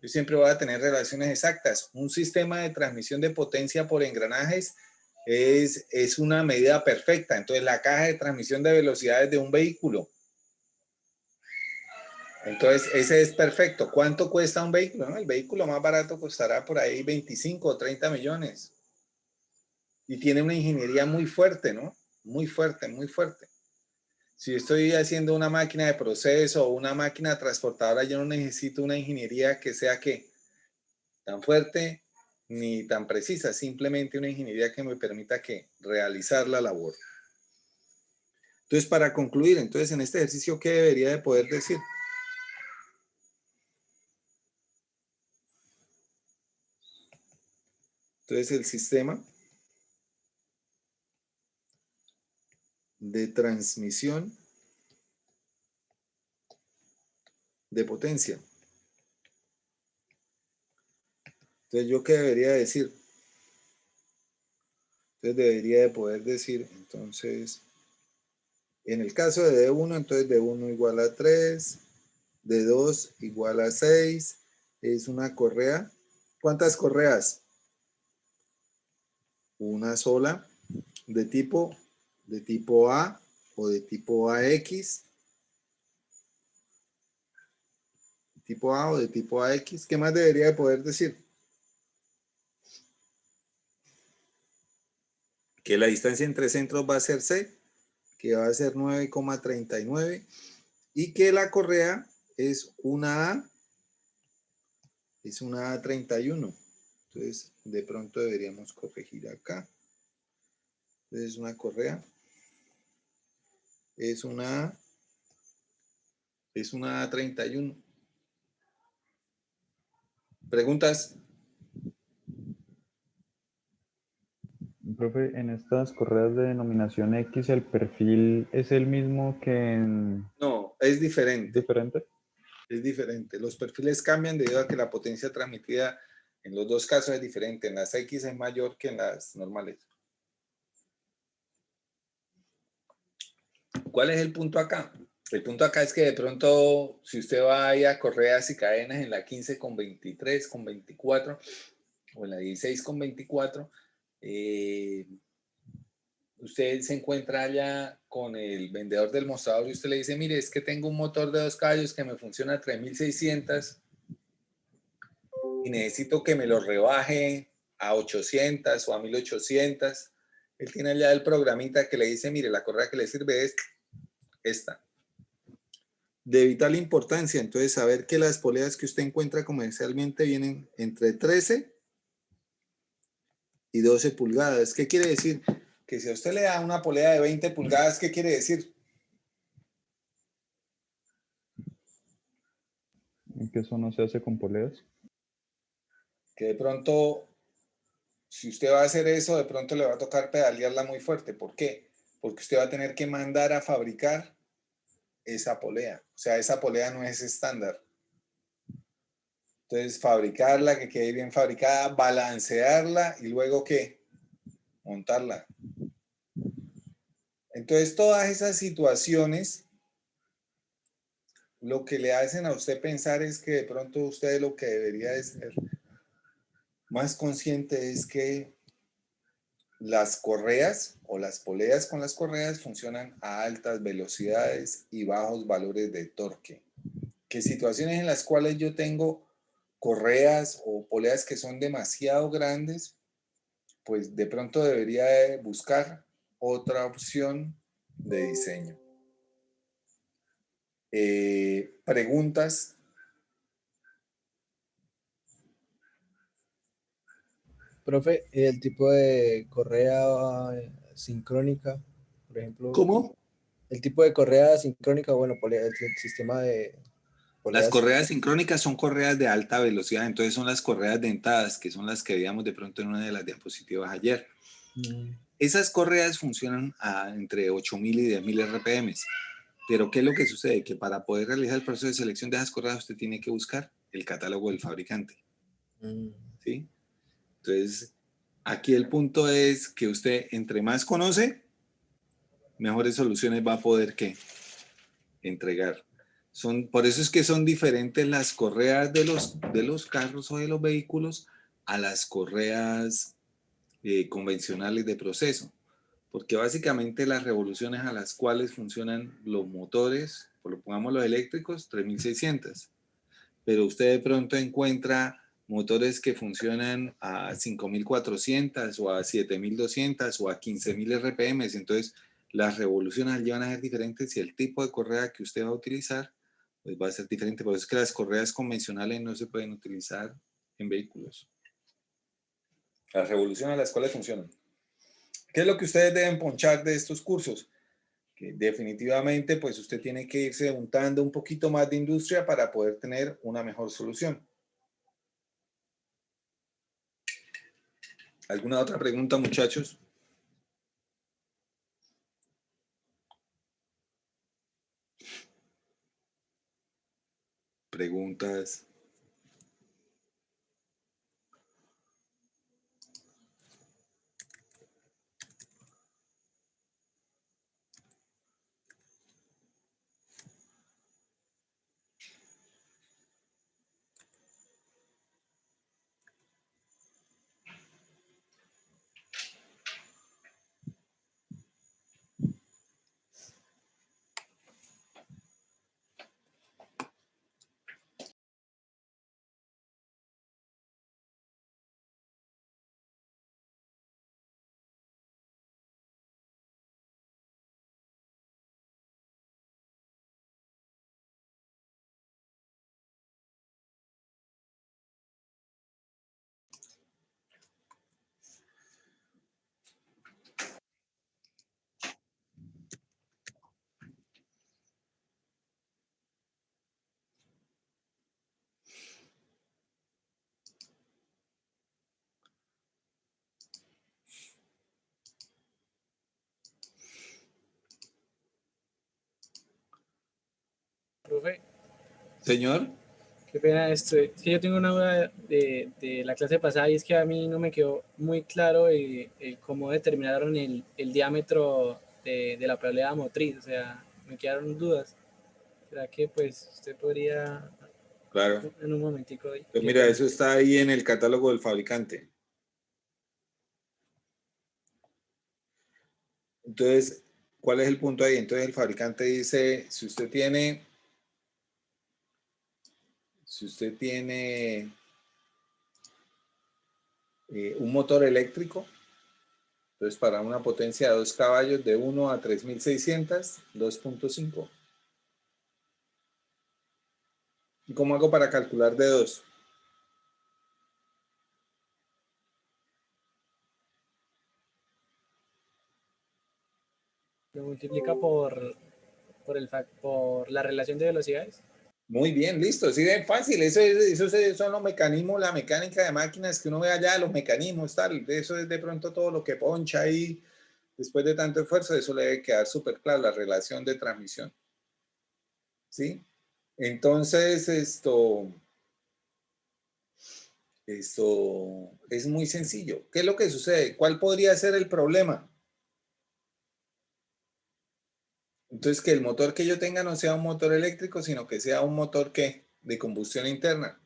Yo siempre voy a tener relaciones exactas. Un sistema de transmisión de potencia por engranajes es una medida perfecta. Entonces, la caja de transmisión de velocidades de un vehículo. Entonces, ese es perfecto. ¿Cuánto cuesta un vehículo? ¿No? El vehículo más barato costará por ahí 25 o 30 millones. Y tiene una ingeniería muy fuerte, ¿no? Muy fuerte, muy fuerte. Si estoy haciendo una máquina de proceso o una máquina transportadora, yo no necesito una ingeniería que sea ¿qué? Tan fuerte ni tan precisa, simplemente una ingeniería que me permita que realizar la labor. Entonces, para concluir, entonces en este ejercicio, ¿qué debería de poder decir? Entonces, el sistema de transmisión de potencia. Entonces, ¿yo qué debería decir? Entonces, debería de poder decir, entonces, en el caso de D1, entonces D1 igual a 3, D2 igual a 6, es una correa. ¿Cuántas correas? Una sola, de tipo A o de tipo AX. Tipo A o de tipo AX. ¿Qué más debería de poder decir? Que la distancia entre centros va a ser C, que va a ser 9,39 y que la correa es una A31. Entonces, de pronto deberíamos corregir acá. Entonces, una correa es una A31. ¿Preguntas? Profe, en estas correas de denominación X, ¿el perfil es el mismo que en... No, es diferente. diferente? Es diferente. Los perfiles cambian debido a que la potencia transmitida en los dos casos es diferente. En las X es mayor que en las normales. ¿Cuál es el punto acá? El punto acá es que de pronto, si usted va ahí a correas y cadenas en la 15,23, con 24 o en la 16,24, usted se encuentra allá con el vendedor del mostrador y usted le dice, mire, es que tengo un motor de 2 caballos que me funciona a 3600 y necesito que me lo rebaje a 800 o a 1800. Él tiene allá el programita que le dice, mire, la correa que le sirve es esta. De vital importancia, entonces, saber que las poleas que usted encuentra comercialmente vienen entre 13 y 12 pulgadas. ¿Qué quiere decir? Que si a usted le da una polea de 20 pulgadas, ¿qué quiere decir? Que eso no se hace con poleas. Que de pronto, si usted va a hacer eso, de pronto le va a tocar pedalearla muy fuerte. ¿Por qué? Porque usted va a tener que mandar a fabricar esa polea. O sea, esa polea no es estándar. Entonces, fabricarla, que quede bien fabricada, balancearla y luego, ¿qué? Montarla. Entonces, todas esas situaciones lo que le hacen a usted pensar es que de pronto usted lo que debería de ser más consciente es que las correas o las poleas con las correas funcionan a altas velocidades y bajos valores de torque. Que situaciones en las cuales yo tengo correas o poleas que son demasiado grandes, pues de pronto debería de buscar otra opción de diseño. ¿Preguntas? Profe, el tipo de correa sincrónica, por ejemplo, ¿Cómo? el tipo de correa sincrónica, bueno, el sistema de Las poleas. correas sincrónicas son correas de alta velocidad, entonces son las correas dentadas, que son las que veíamos de pronto en una de las diapositivas ayer. Esas correas funcionan a entre 8.000 y 10.000 RPM. Pero ¿qué es lo que sucede? Que para poder realizar el proceso de selección de esas correas usted tiene que buscar el catálogo del fabricante. ¿Sí? Entonces, aquí el punto es que usted entre más conoce, mejores soluciones va a poder ¿qué? Entregar. Por eso es que son diferentes las correas de los carros o de los vehículos a las correas convencionales de proceso. Porque básicamente las revoluciones a las cuales funcionan los motores, por lo pongamos los eléctricos, 3600. Pero usted de pronto encuentra motores que funcionan a 5400 o a 7200 o a 15000 RPM. Entonces, las revoluciones llevan a ser diferentes y el tipo de correa que usted va a utilizar pues va a ser diferente. Por eso es que las correas convencionales no se pueden utilizar en vehículos. Las revoluciones a las cuales funcionan. ¿Qué es lo que ustedes deben ponchar de estos cursos? Que definitivamente pues usted tiene que irse untando un poquito más de industria para poder tener una mejor solución. ¿Alguna otra pregunta, muchachos? preguntas. Profe, Señor, qué pena esto. Es que yo tengo una duda de la clase pasada y es que a mí no me quedó muy claro cómo determinaron el diámetro de la polea motriz. O sea, me quedaron dudas. ¿Será que pues usted podría claro. en un momentico? Pues Qué mira, pena. eso está ahí en el catálogo del fabricante. Entonces, ¿cuál es el punto ahí? Entonces el fabricante dice, si usted tiene un motor eléctrico, entonces para una potencia de 2 caballos de 1 a 3600, 2.5. ¿Y cómo hago para calcular de 2? Lo multiplica por la relación de velocidades. Muy bien, listo, sí, es fácil. Son los mecanismos, la mecánica de máquinas que uno ve allá, los mecanismos, tal. Eso es de pronto todo lo que poncha ahí. Después de tanto esfuerzo, eso le debe quedar súper claro, la relación de transmisión. ¿Sí? Entonces, esto es muy sencillo. ¿Qué es lo que sucede? ¿Cuál podría ser el problema? Entonces, que el motor que yo tenga no sea un motor eléctrico, sino que sea un motor ¿qué? De combustión interna.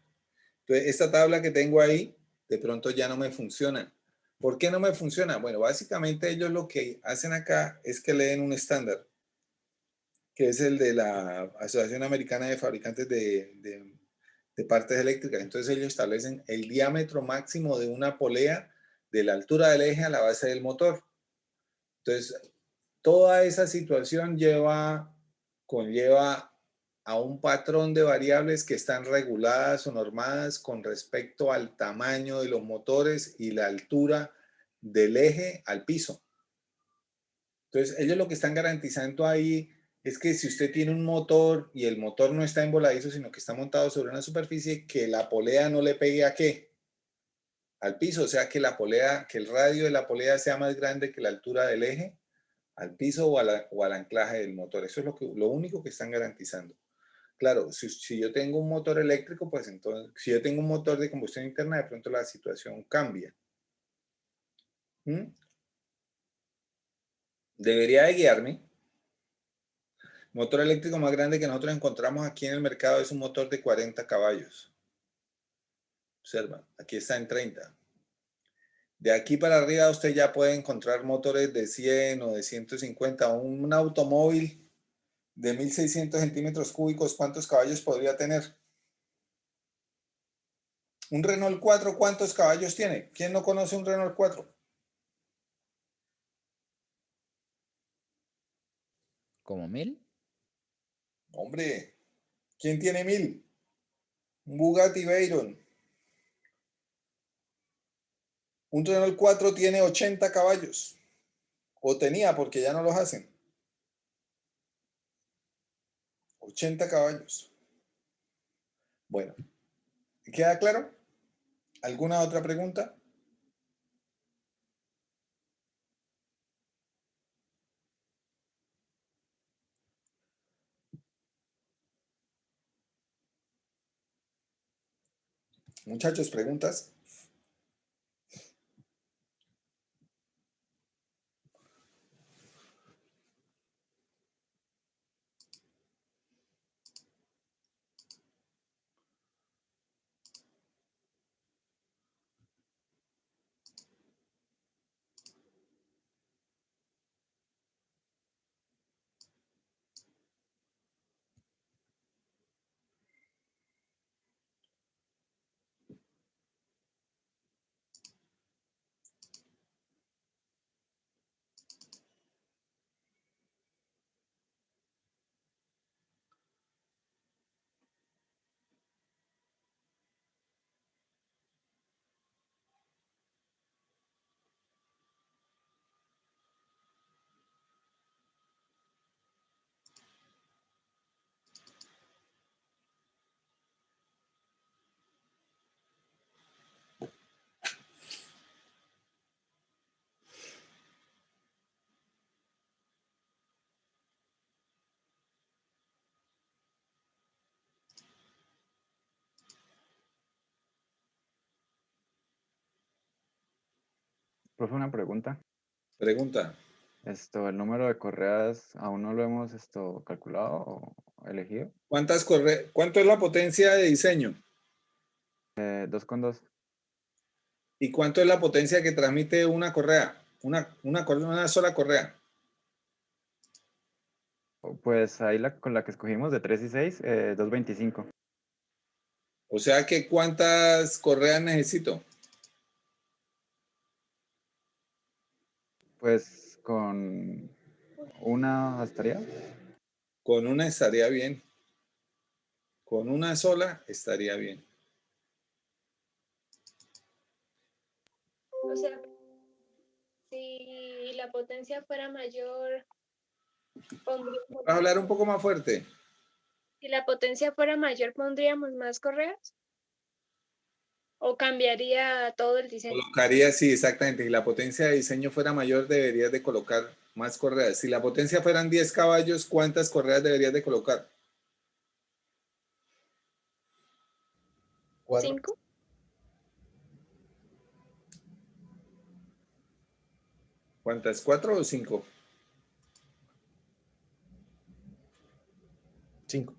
Entonces, esta tabla que tengo ahí, de pronto ya no me funciona. ¿Por qué no me funciona? Bueno, básicamente ellos lo que hacen acá es que leen un estándar, que es el de la Asociación Americana de Fabricantes de Partes Eléctricas. Entonces ellos establecen el diámetro máximo de una polea de la altura del eje a la base del motor. Entonces, toda esa situación conlleva a un patrón de variables que están reguladas o normadas con respecto al tamaño de los motores y la altura del eje al piso. Entonces, ellos lo que están garantizando ahí es que si usted tiene un motor y el motor no está en voladizo, sino que está montado sobre una superficie, que la polea no le pegue ¿a qué? Al piso, o sea, que la polea, que el radio de la polea sea más grande que la altura del eje al piso o al anclaje del motor. Eso es lo único que están garantizando. Claro, si yo tengo un motor eléctrico, pues entonces, si yo tengo un motor de combustión interna, de pronto la situación cambia. ¿Mm? Debería de guiarme. Motor eléctrico más grande que nosotros encontramos aquí en el mercado es un motor de 40 caballos. Observa, aquí está en 30. De aquí para arriba usted ya puede encontrar motores de 100 o de 150. Un automóvil de 1600 centímetros cúbicos, ¿cuántos caballos podría tener? Un Renault 4, ¿cuántos caballos tiene? ¿Quién no conoce un Renault 4? ¿Como 1000? Hombre, ¿quién tiene 1000? Un Bugatti Veyron. Un Renault 4 tiene 80 caballos. O tenía, porque ya no los hacen. 80 caballos. Bueno, ¿queda claro? ¿Alguna otra pregunta? Muchachos, ¿preguntas? Profe, una pregunta. Pregunta. ¿El número de correas aún no lo hemos calculado o elegido? ¿Cuánto es la potencia de diseño? 2,2. ¿Y cuánto es la potencia que transmite una correa? Una sola correa. Pues ahí con la que escogimos de 3 y 6, 225. O sea que ¿cuántas correas necesito? Pues con una estaría. Con una estaría bien. Con una sola estaría bien. O sea, si la potencia fuera mayor, pondríamos, ¿Vas a hablar un poco más fuerte? si la potencia fuera mayor, ¿pondríamos más correas? ¿O cambiaría todo el diseño? Colocaría, sí, exactamente. Si la potencia de diseño fuera mayor, deberías de colocar más correas. Si la potencia fueran 10 caballos, ¿cuántas correas deberías de colocar? 4. 5. ¿Cuántas? ¿4 o 5? 5.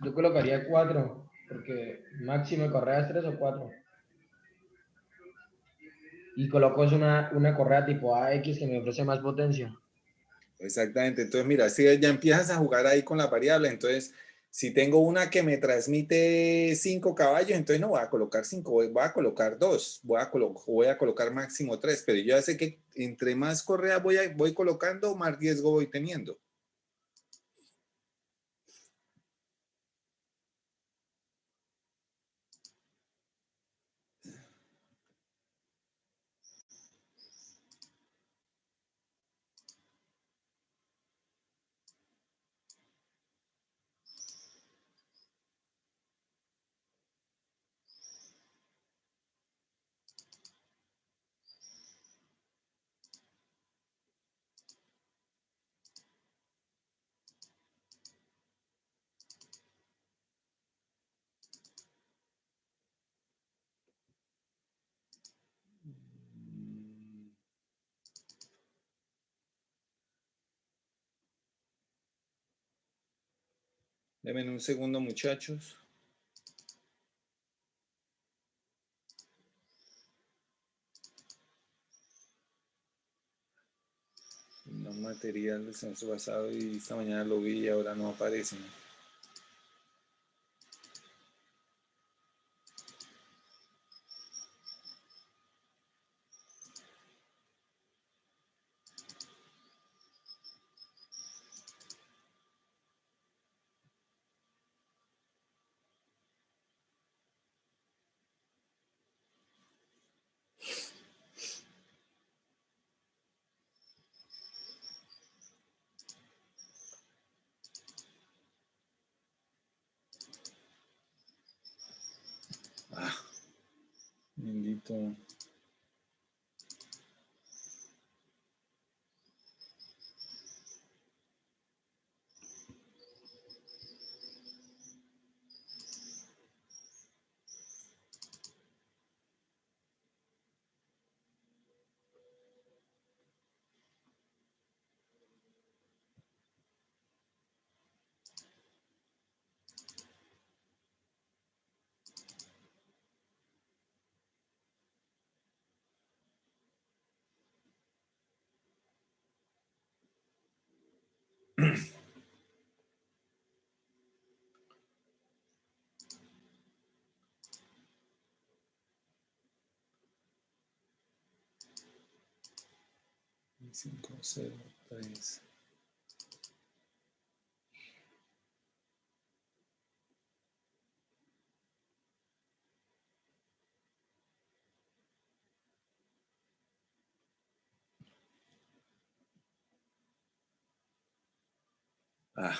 Yo colocaría 4, porque máximo de correa es 3 o 4. Y coloco es una correa tipo AX que me ofrece más potencia. Exactamente. Entonces, mira, si ya empiezas a jugar ahí con la variable, entonces, si tengo una que me transmite 5 caballos, entonces no voy a colocar 5, voy a colocar 2, voy a colocar máximo 3, pero yo ya sé que entre más correas voy colocando, más riesgo voy teniendo. Denme un segundo, muchachos. No material del censo basado y esta mañana lo vi y ahora no aparece. Ah, bendito. 5, 0, 3. Ah,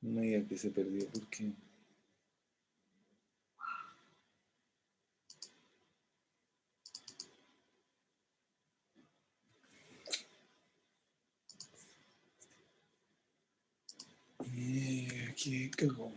no me diga que se perdió porque aquí cagó.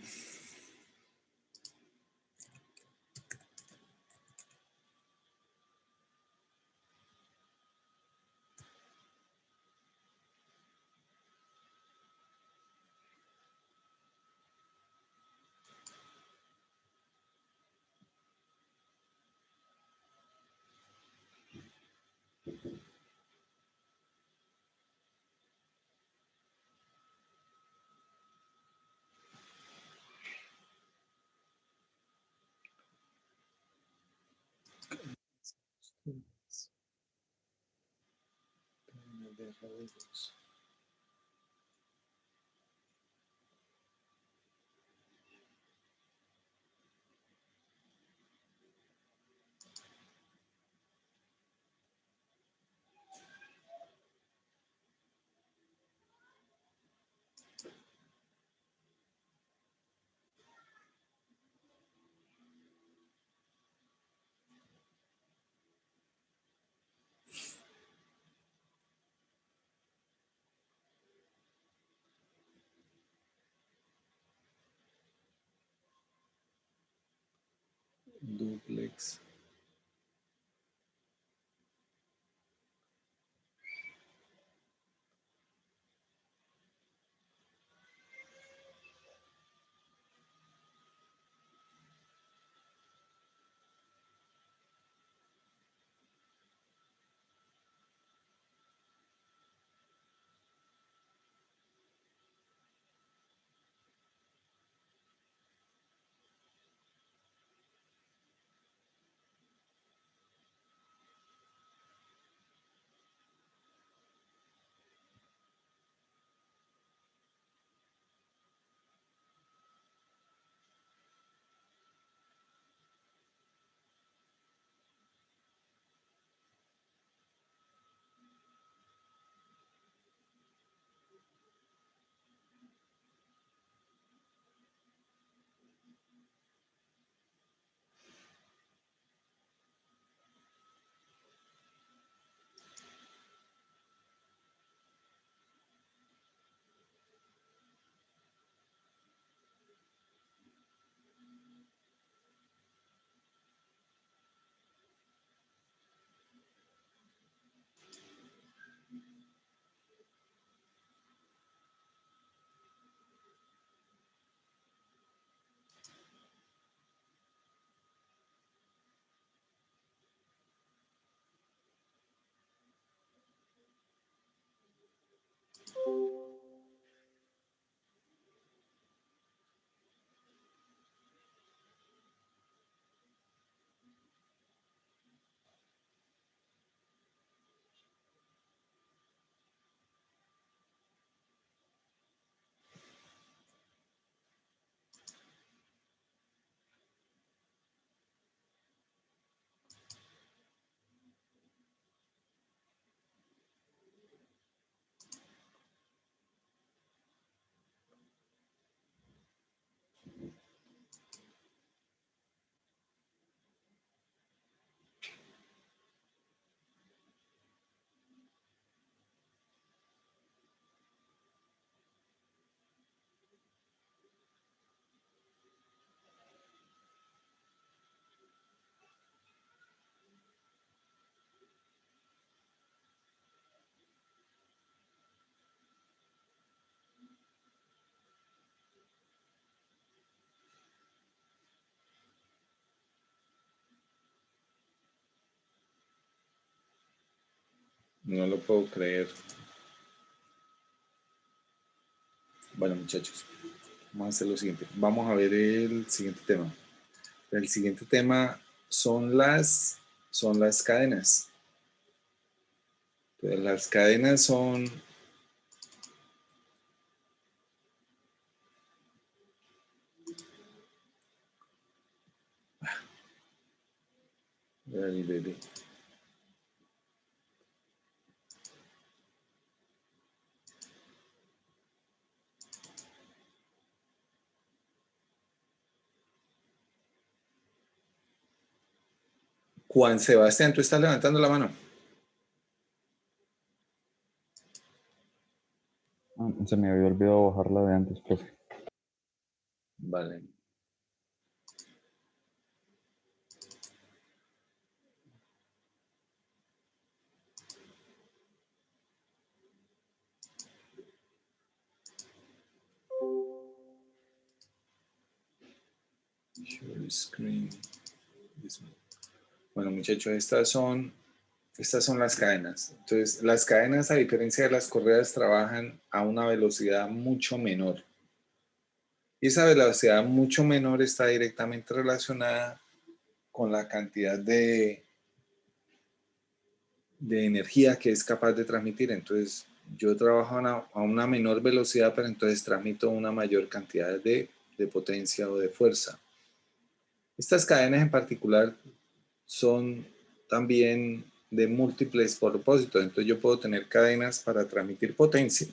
Duplex. No lo puedo creer. Bueno, muchachos, vamos a hacer lo siguiente. Vamos a ver el siguiente tema. El siguiente tema son las cadenas. Entonces, las cadenas son... Juan Sebastián, tú estás levantando la mano. Se me había olvidado bajarla de antes, profe. Vale. Share screen. Bueno, muchachos, estas son las cadenas. Entonces, las cadenas, a diferencia de las correas, trabajan a una velocidad mucho menor. Y esa velocidad mucho menor está directamente relacionada con la cantidad de energía que es capaz de transmitir. Entonces, yo trabajo a una menor velocidad, pero entonces transmito una mayor cantidad de potencia o de fuerza. Estas cadenas en particular son también de múltiples propósitos. Entonces yo puedo tener cadenas para transmitir potencia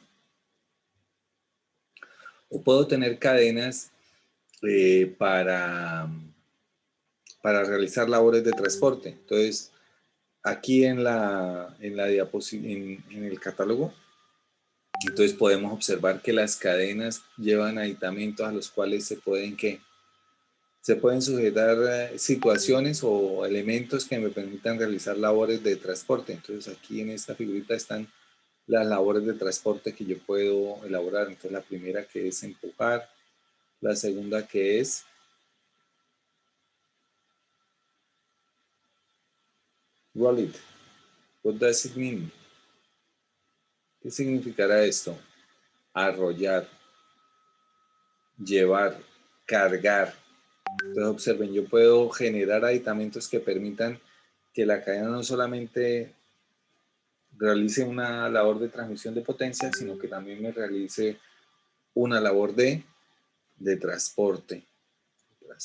o puedo tener cadenas para realizar labores de transporte. Entonces aquí en el catálogo, entonces podemos observar que las cadenas llevan aditamentos a los cuales se pueden sujetar situaciones o elementos que me permitan realizar labores de transporte. Entonces aquí en esta figurita están las labores de transporte que yo puedo elaborar. Entonces la primera que es empujar, la segunda que es roll it. What does it mean? ¿Qué significará esto? Arrollar, llevar, cargar. Entonces observen, yo puedo generar aditamentos que permitan que la cadena no solamente realice una labor de transmisión de potencia, sino que también me realice una labor de transporte. Bueno,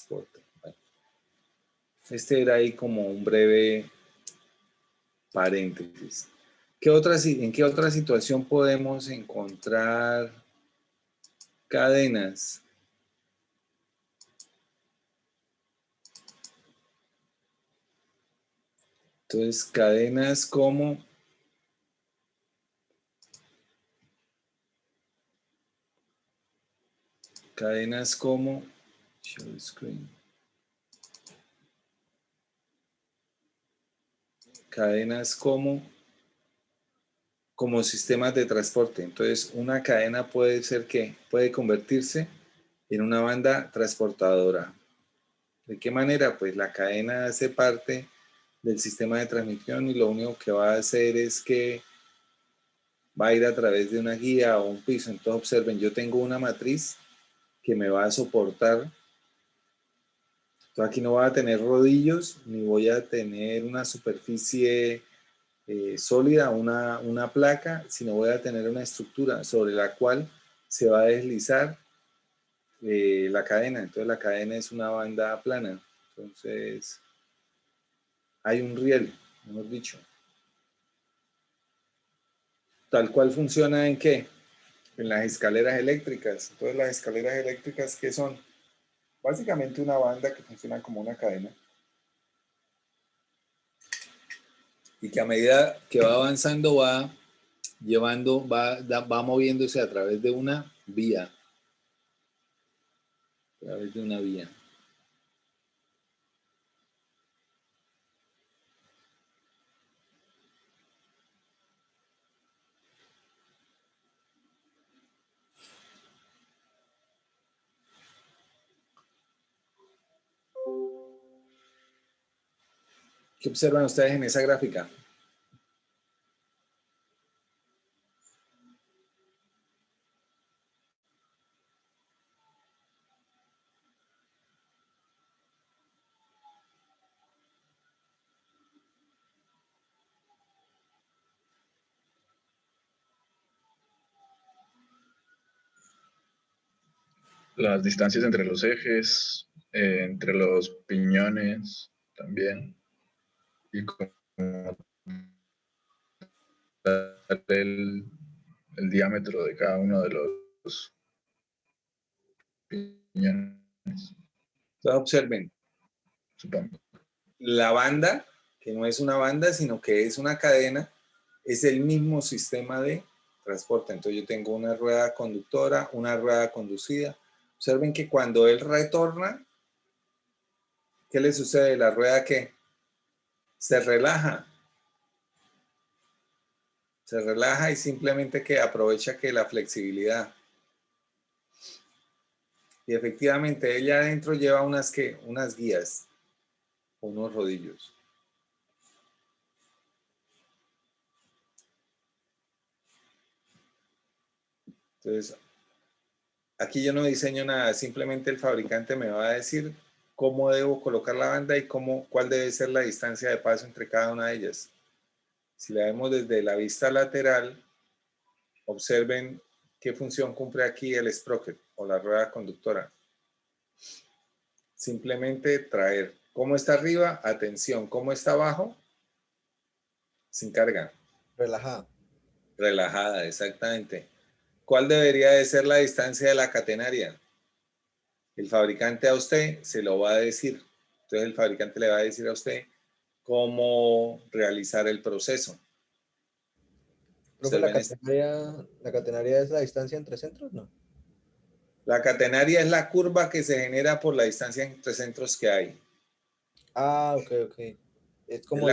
este era ahí como un breve paréntesis. ¿En qué otra situación podemos encontrar cadenas? Entonces, cadenas como share screen. Cadenas como sistemas de transporte. Entonces, una cadena puede convertirse en una banda transportadora. ¿De qué manera? Pues la cadena hace parte del sistema de transmisión y lo único que va a hacer es que va a ir a través de una guía o un piso. Entonces observen, yo tengo una matriz que me va a soportar. Entonces aquí no voy a tener rodillos ni voy a tener una superficie sólida, una placa, sino voy a tener una estructura sobre la cual se va a deslizar la cadena. Entonces la cadena es una banda plana. Entonces hay un riel, hemos dicho. Tal cual funciona ¿en qué? En las escaleras eléctricas. Entonces las escaleras eléctricas, ¿qué son? Básicamente una banda que funciona como una cadena. Y que a medida que va avanzando va moviéndose a través de una vía. A través de una vía. ¿Qué observan ustedes en esa gráfica? las distancias entre los ejes, entre los piñones también, y como el diámetro de cada uno de los piñones, Entonces observen, supongo. la banda, que no es una banda, sino que es una cadena, es el mismo sistema de transporte. Entonces yo tengo una rueda conductora, una rueda conducida. Observen que cuando él retorna, ¿qué le sucede? La rueda que se relaja. Se relaja y simplemente que aprovecha que la flexibilidad. Y efectivamente ella adentro lleva unas guías, unos rodillos. Entonces, aquí yo no diseño nada, simplemente el fabricante me va a decir cómo debo colocar la banda y cuál debe ser la distancia de paso entre cada una de ellas. Si la vemos desde la vista lateral, observen qué función cumple aquí el sprocket o la rueda conductora. Simplemente traer. ¿Cómo está arriba? Atención. ¿Cómo está abajo? Sin carga. Relajada. Relajada, exactamente. ¿Cuál debería de ser la distancia de la catenaria? El fabricante a usted se lo va a decir. Entonces el fabricante le va a decir a usted cómo realizar el proceso. Profe, la catenaria es la distancia entre centros, ¿no? La catenaria es la curva que se genera por la distancia entre centros que hay. Ah, ok. Es como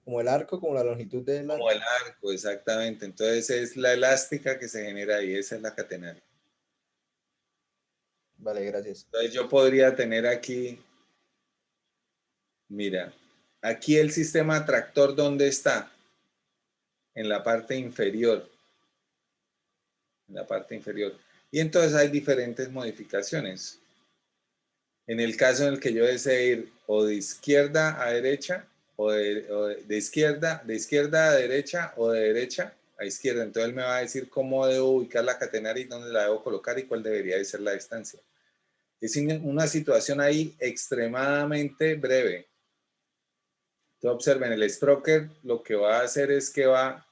como el arco, como la longitud del arco. Como el arco, exactamente. Entonces es la elástica que se genera ahí, esa es la catenaria. Vale, gracias. Entonces yo podría tener aquí, mira, aquí el sistema tractor, ¿dónde está? En la parte inferior. En la parte inferior. Y entonces hay diferentes modificaciones. En el caso en el que yo desee ir o de izquierda a derecha, o de izquierda a derecha, o de derecha a izquierda. Entonces él me va a decir cómo debo ubicar la catenaria y dónde la debo colocar y cuál debería de ser la distancia. Es una situación ahí extremadamente breve. Entonces observen, el sprocket lo que va a hacer es que va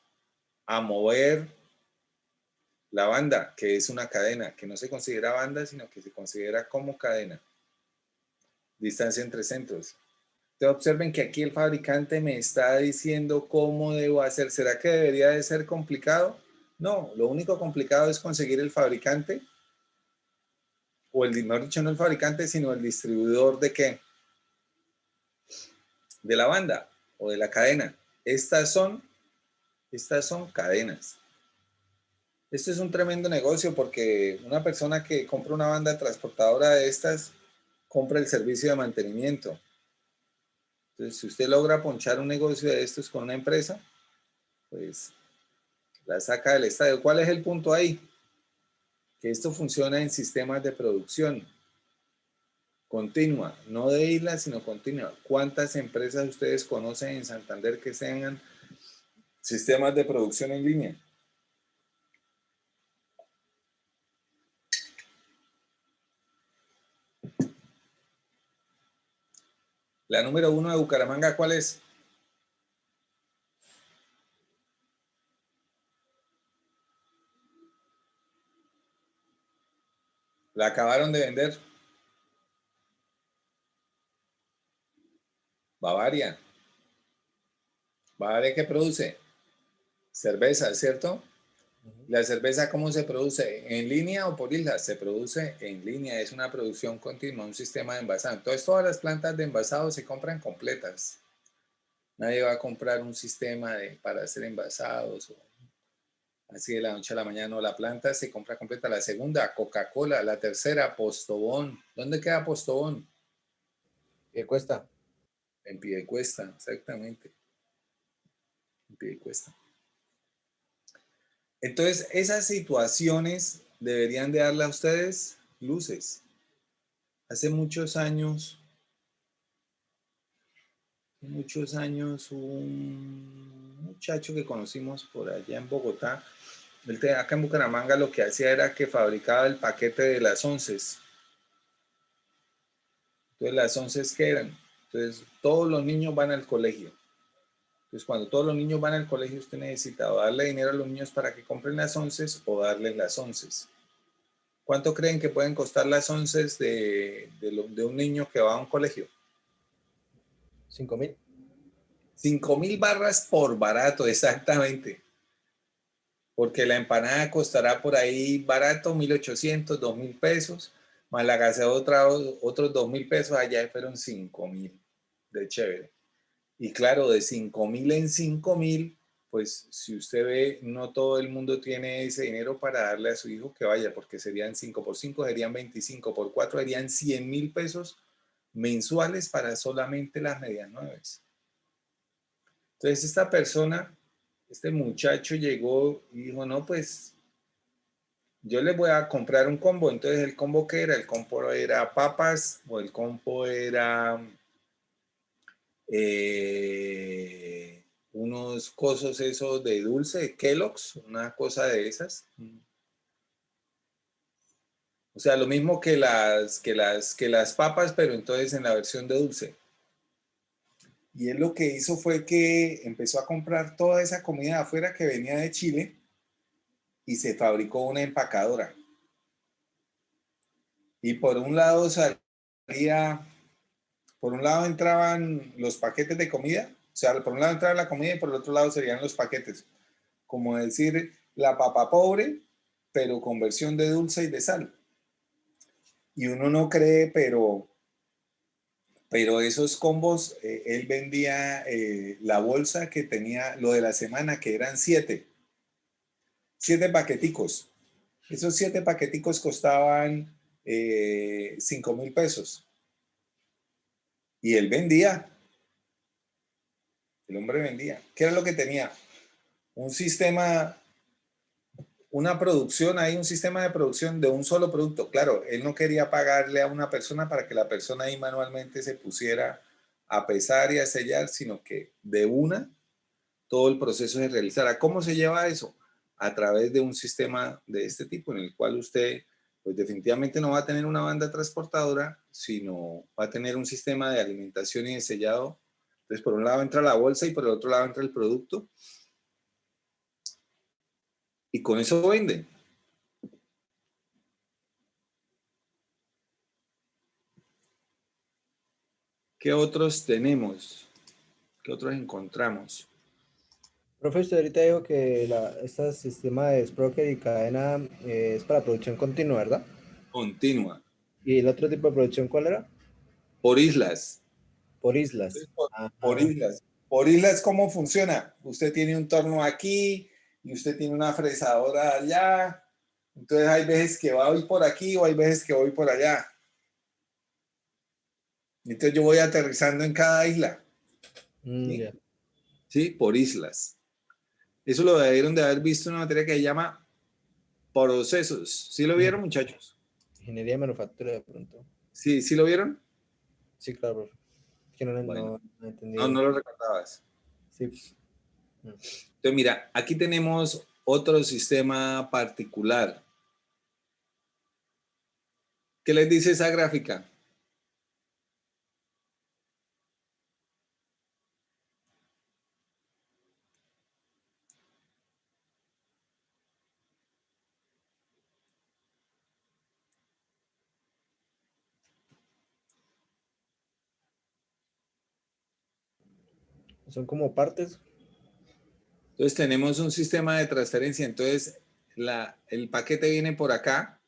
a mover la banda, que es una cadena, que no se considera banda, sino que se considera como cadena. Distancia entre centros. Entonces observen que aquí el fabricante me está diciendo cómo debo hacer. ¿Será que debería de ser complicado? No, lo único complicado es conseguir el fabricante, o mejor dicho, no el fabricante, sino el distribuidor de qué? De la banda o de la cadena. Estas son cadenas. Esto es un tremendo negocio porque una persona que compra una banda transportadora de estas, compra el servicio de mantenimiento. Entonces, si usted logra ponchar un negocio de estos con una empresa, pues la saca del estadio. ¿Cuál es el punto ahí? Que esto funciona en sistemas de producción continua, no de isla, sino continua. ¿Cuántas empresas ustedes conocen en Santander que tengan sistemas de producción en línea? La número 1 de Bucaramanga, ¿cuál es? La acabaron de vender. Bavaria. ¿Bavaria qué produce? Cerveza, ¿cierto? ¿La cerveza cómo se produce? ¿En línea o por islas? Se produce en línea, es una producción continua, un sistema de envasado. Entonces todas las plantas de envasado se compran completas. Nadie va a comprar un sistema para hacer envasados o así de la noche a la mañana. No, la planta se compra completa. La segunda, Coca-Cola. La tercera, Postobón. ¿Dónde queda Postobón? Piedecuesta. En Piedecuesta, exactamente. En Piedecuesta. Entonces, esas situaciones deberían de darle a ustedes luces. Hace muchos años, un muchacho que conocimos por allá en Bogotá Acá en Bucaramanga lo que hacía era que fabricaba el paquete de las onces. Entonces, las onces, ¿qué eran? Entonces, todos los niños van al colegio. Entonces, cuando todos los niños van al colegio, usted necesita o darle dinero a los niños para que compren las onces o darles las onces. ¿Cuánto creen que pueden costar las onces de un niño que va a un colegio? 5.000. 5.000 barras por barato, exactamente. Porque la empanada costará por ahí barato, 1.800, 2.000 pesos, más la gaseosa otros 2.000 pesos, allá fueron 5.000, de chévere. Y claro, de 5.000 en 5.000, pues si usted ve, no todo el mundo tiene ese dinero para darle a su hijo que vaya, porque serían 5 por 5, serían 25 por 4, serían 100.000 pesos mensuales para solamente las medias nueves. Entonces esta persona, este muchacho llegó y dijo, no, pues yo les voy a comprar un combo. Entonces el combo, ¿qué era? El combo era papas o el combo era unos cosos esos de dulce, Kellogg's, una cosa de esas. O sea, lo mismo que las papas, pero entonces en la versión de dulce. Y él lo que hizo fue que empezó a comprar toda esa comida de afuera que venía de Chile y se fabricó una empacadora. Y por un lado entraban los paquetes de comida, o sea, por un lado entraba la comida y por el otro lado serían los paquetes. Como decir, la papa pobre, pero con versión de dulce y de sal. Y uno no cree, pero esos combos, él vendía la bolsa que tenía, lo de la semana, que eran 7 paqueticos. Esos 7 paqueticos costaban 5.000 pesos. Y él vendía. El hombre vendía. ¿Qué era lo que tenía? Un sistema, una producción, hay un sistema de producción de un solo producto. Claro, él no quería pagarle a una persona para que la persona ahí manualmente se pusiera a pesar y a sellar, sino que de una todo el proceso se realizara. ¿Cómo se lleva eso? A través de un sistema de este tipo, en el cual usted, pues definitivamente no va a tener una banda transportadora, sino va a tener un sistema de alimentación y de sellado. Entonces, por un lado entra la bolsa y por el otro lado entra el producto. Y con eso venden. ¿Qué otros tenemos? ¿Qué otros encontramos? Profe, usted ahorita dijo que este sistema de Sprocket y cadena es para producción continua, ¿verdad? Continua. ¿Y el otro tipo de producción cuál era? Por islas. Por islas. Por islas. Por islas, ¿cómo funciona? Usted tiene un torno aquí y usted tiene una fresadora allá. Entonces hay veces que voy por aquí o hay veces que voy por allá. Entonces yo voy aterrizando en cada isla. ¿Sí? Yeah. Sí, por islas. Eso lo debieron de haber visto en una materia que se llama procesos. ¿Sí lo vieron, muchachos? Ingeniería de manufactura de pronto. ¿Sí, sí lo vieron? Sí, claro, profe. Que no, Bueno, no entendí. no lo recordabas. Sí. Entonces, mira, aquí tenemos otro sistema particular. ¿Qué les dice esa gráfica? Son como partes. Entonces tenemos un sistema de transferencia. Entonces el paquete viene por acá,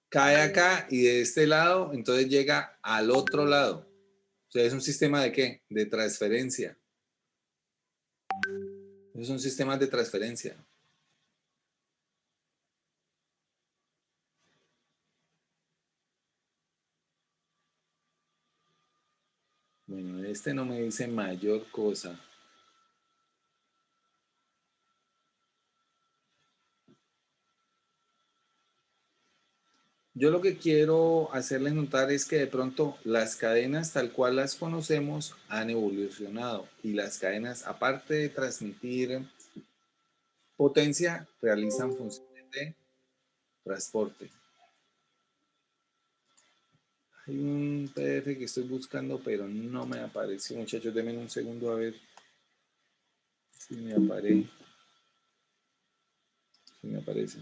cae acá y de este lado, entonces llega al otro lado. O sea, es un sistema de ¿qué? De transferencia. Es un sistema de transferencia. Bueno, este no me dice mayor cosa. Yo lo que quiero hacerles notar es que de pronto las cadenas tal cual las conocemos han evolucionado y las cadenas, aparte de transmitir potencia realizan funciones de transporte. Hay un PDF que estoy buscando, pero no me apareció, muchachos. Denme un segundo a ver si me aparece. Si me aparece.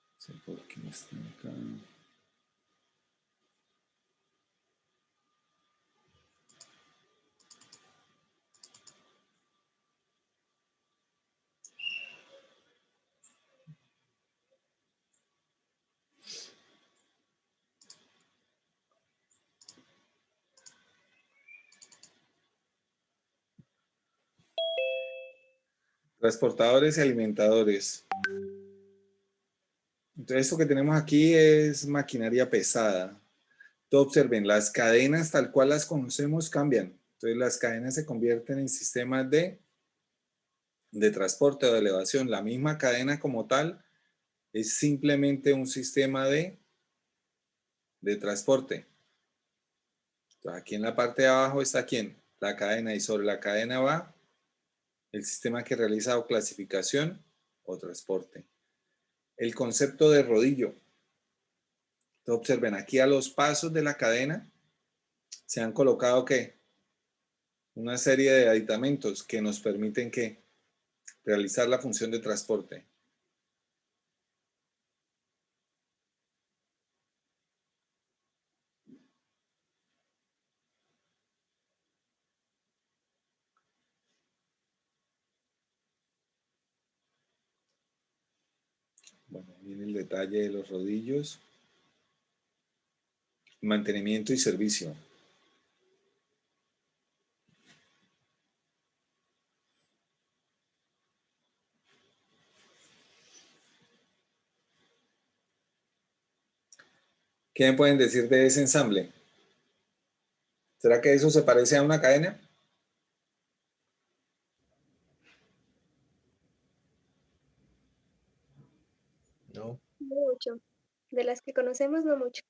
No sé por qué no está acá. Transportadores y alimentadores. Entonces, esto que tenemos aquí es maquinaria pesada. Entonces, observen, las cadenas tal cual las conocemos cambian. Entonces, las cadenas se convierten en sistemas de transporte o de elevación. La misma cadena como tal es simplemente un sistema de transporte. Entonces, aquí en la parte de abajo está ¿quién? La cadena, y sobre la cadena va el sistema que realiza o clasificación o transporte. El concepto de rodillo. Entonces, observen, aquí a los pasos de la cadena se han colocado ¿qué? Una serie de aditamentos que nos permiten ¿qué? Realizar la función de transporte. Bueno, viene el detalle de los rodillos. Mantenimiento y servicio. ¿Qué me pueden decir de ese ensamble? ¿Será que eso se parece a una cadena? No. No mucho. De las que conocemos, no mucho.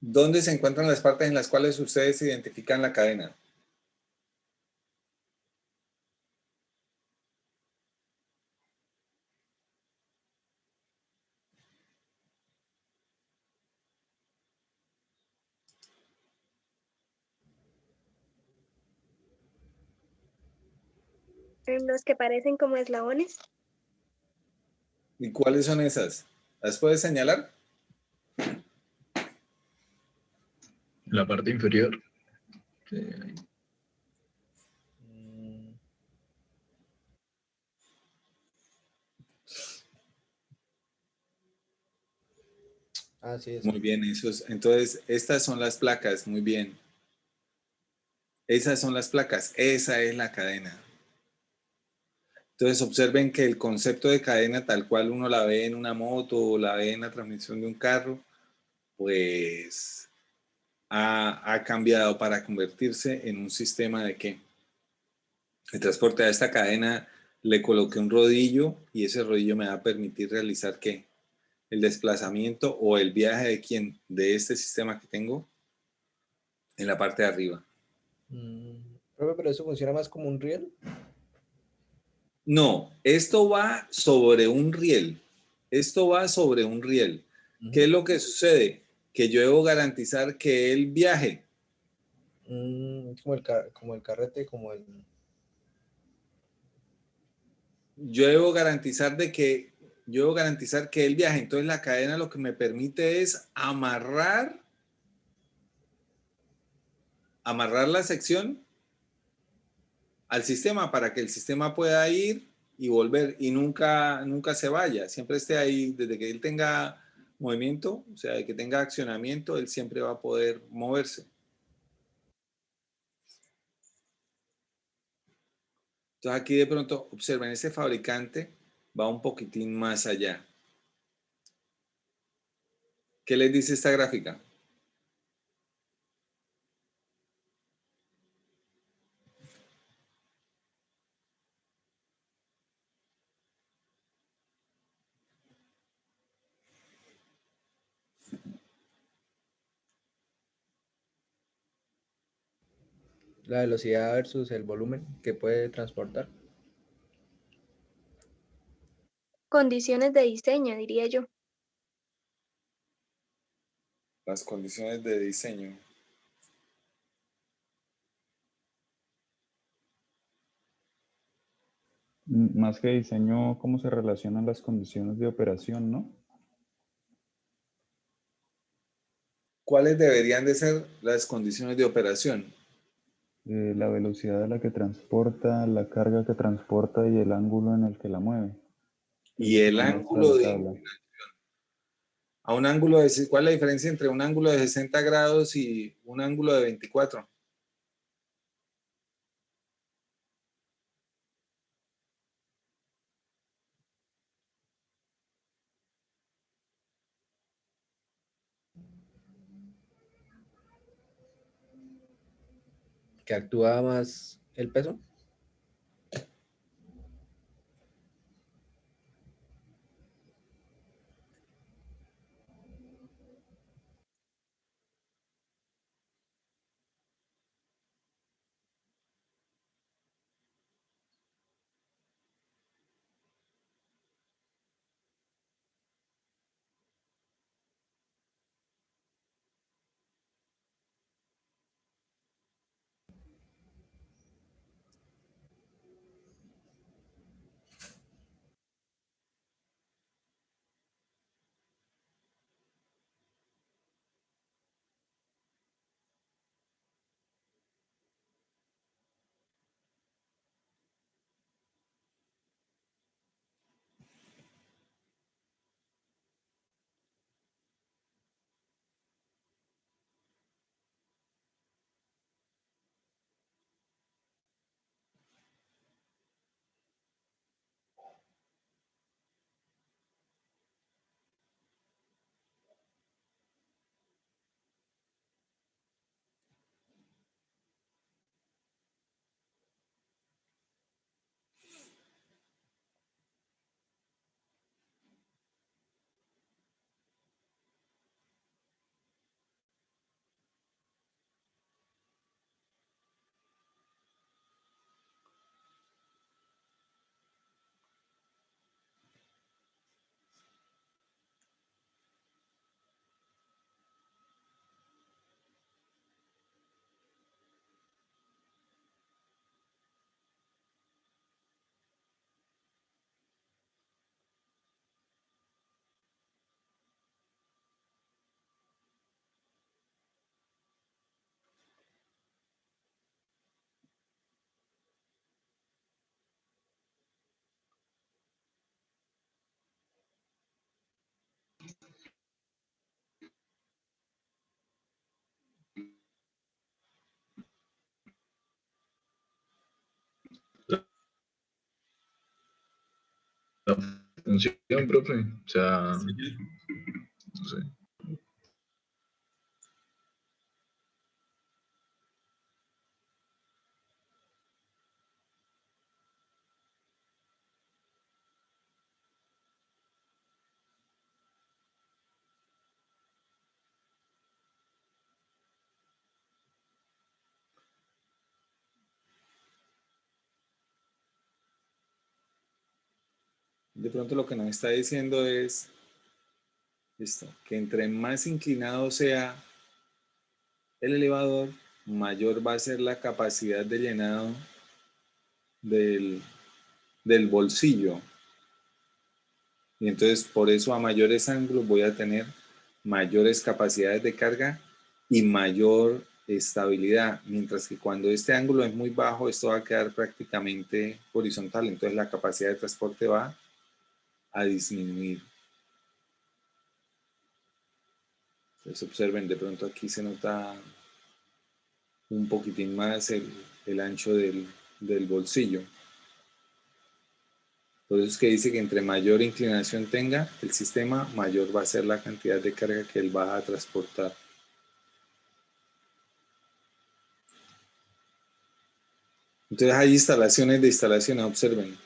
¿Dónde se encuentran las partes en las cuales ustedes identifican la cadena? En los que parecen como eslabones. ¿Y cuáles son esas? ¿Las puedes señalar? La parte inferior. Ah, sí, eso. Muy bien, entonces estas son las placas, muy bien. Esas son las placas, esa es la cadena. Entonces observen que el concepto de cadena tal cual uno la ve en una moto o la ve en la transmisión de un carro, pues ha cambiado para convertirse en un sistema de ¿qué? De transporte. A esta cadena le coloqué un rodillo y ese rodillo me va a permitir realizar ¿qué? El desplazamiento o el viaje de quién, de este sistema que tengo en la parte de arriba. Profe, pero eso funciona más como un riel. No, esto va sobre un riel. Esto va sobre un riel. ¿Qué es lo que sucede? Que yo debo garantizar que él viaje. Como el carrete, como el... Yo debo garantizar que él viaje. Entonces la cadena lo que me permite es amarrar la sección al sistema para que el sistema pueda ir y volver y nunca se vaya. Siempre esté ahí, desde que él tenga movimiento, o sea, que tenga accionamiento, él siempre va a poder moverse. Entonces aquí de pronto, observen, este fabricante va un poquitín más allá. ¿Qué les dice esta gráfica? La velocidad versus el volumen que puede transportar. Condiciones de diseño, diría yo. Las condiciones de diseño. Más que diseño, ¿cómo se relacionan las condiciones de operación, no? ¿Cuáles deberían de ser las condiciones de operación? La velocidad a la que transporta, la carga que transporta y el ángulo en el que la mueve. Y el Muestra ángulo la de tabla. a un ángulo de, ¿cuál es la diferencia entre un ángulo de 60 grados y un ángulo de 24? Que actúa más el peso. La función, profe, o sea, no sé. De pronto lo que nos está diciendo es esto, que entre más inclinado sea el elevador, mayor va a ser la capacidad de llenado del bolsillo. Y entonces por eso a mayores ángulos voy a tener mayores capacidades de carga y mayor estabilidad, mientras que cuando este ángulo es muy bajo, esto va a quedar prácticamente horizontal, entonces la capacidad de transporte va a disminuir. Entonces observen, de pronto aquí se nota un poquitín más el ancho del bolsillo. Por eso es que dice que entre mayor inclinación tenga el sistema, mayor va a ser la cantidad de carga que él va a transportar. Entonces hay instalaciones de instalaciones, observen.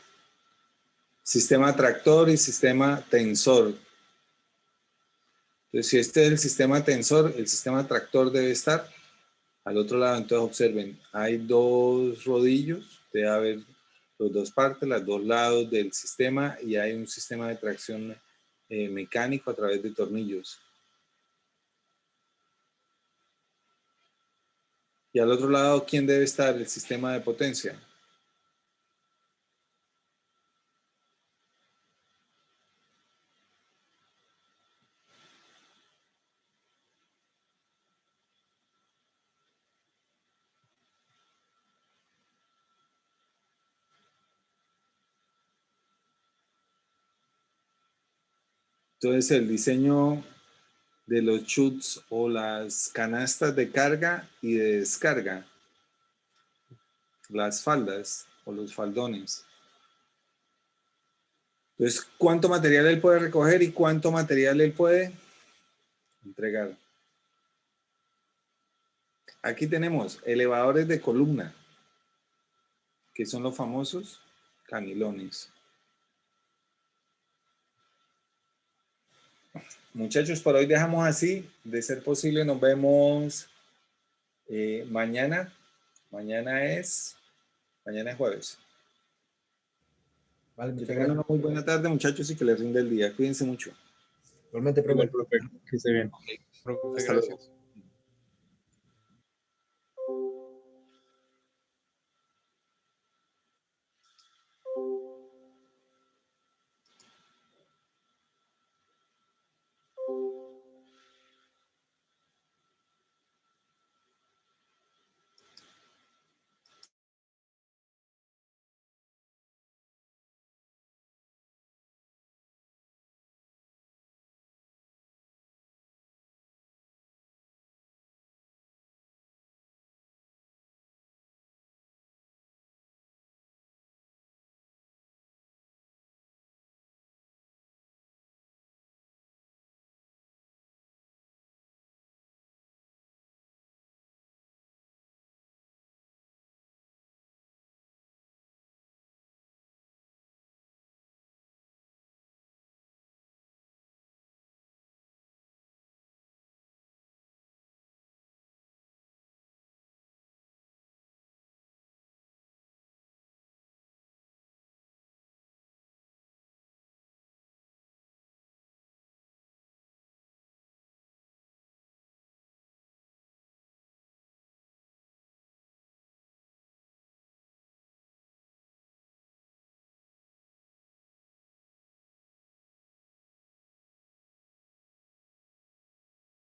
Sistema tractor y sistema tensor. Entonces, si este es el sistema tensor, el sistema tractor debe estar al otro lado. Entonces, observen, hay dos rodillos, debe haber las dos partes, los dos lados del sistema, y hay un sistema de tracción mecánico a través de tornillos. Y al otro lado, ¿quién debe estar? El sistema de potencia. Entonces, el diseño de los chutes o las canastas de carga y de descarga, las faldas o los faldones. Entonces, ¿cuánto material él puede recoger y cuánto material él puede entregar? Aquí tenemos elevadores de columna, que son los famosos canilones. Muchachos, por hoy dejamos así. De ser posible, nos vemos mañana. Mañana es jueves. Vale, Que muchas tengan gracias. una muy buena tarde, muchachos, y que les rinde el día. Cuídense mucho. Igualmente, profe. Que esté bien. Profe, Hasta luego. gracias.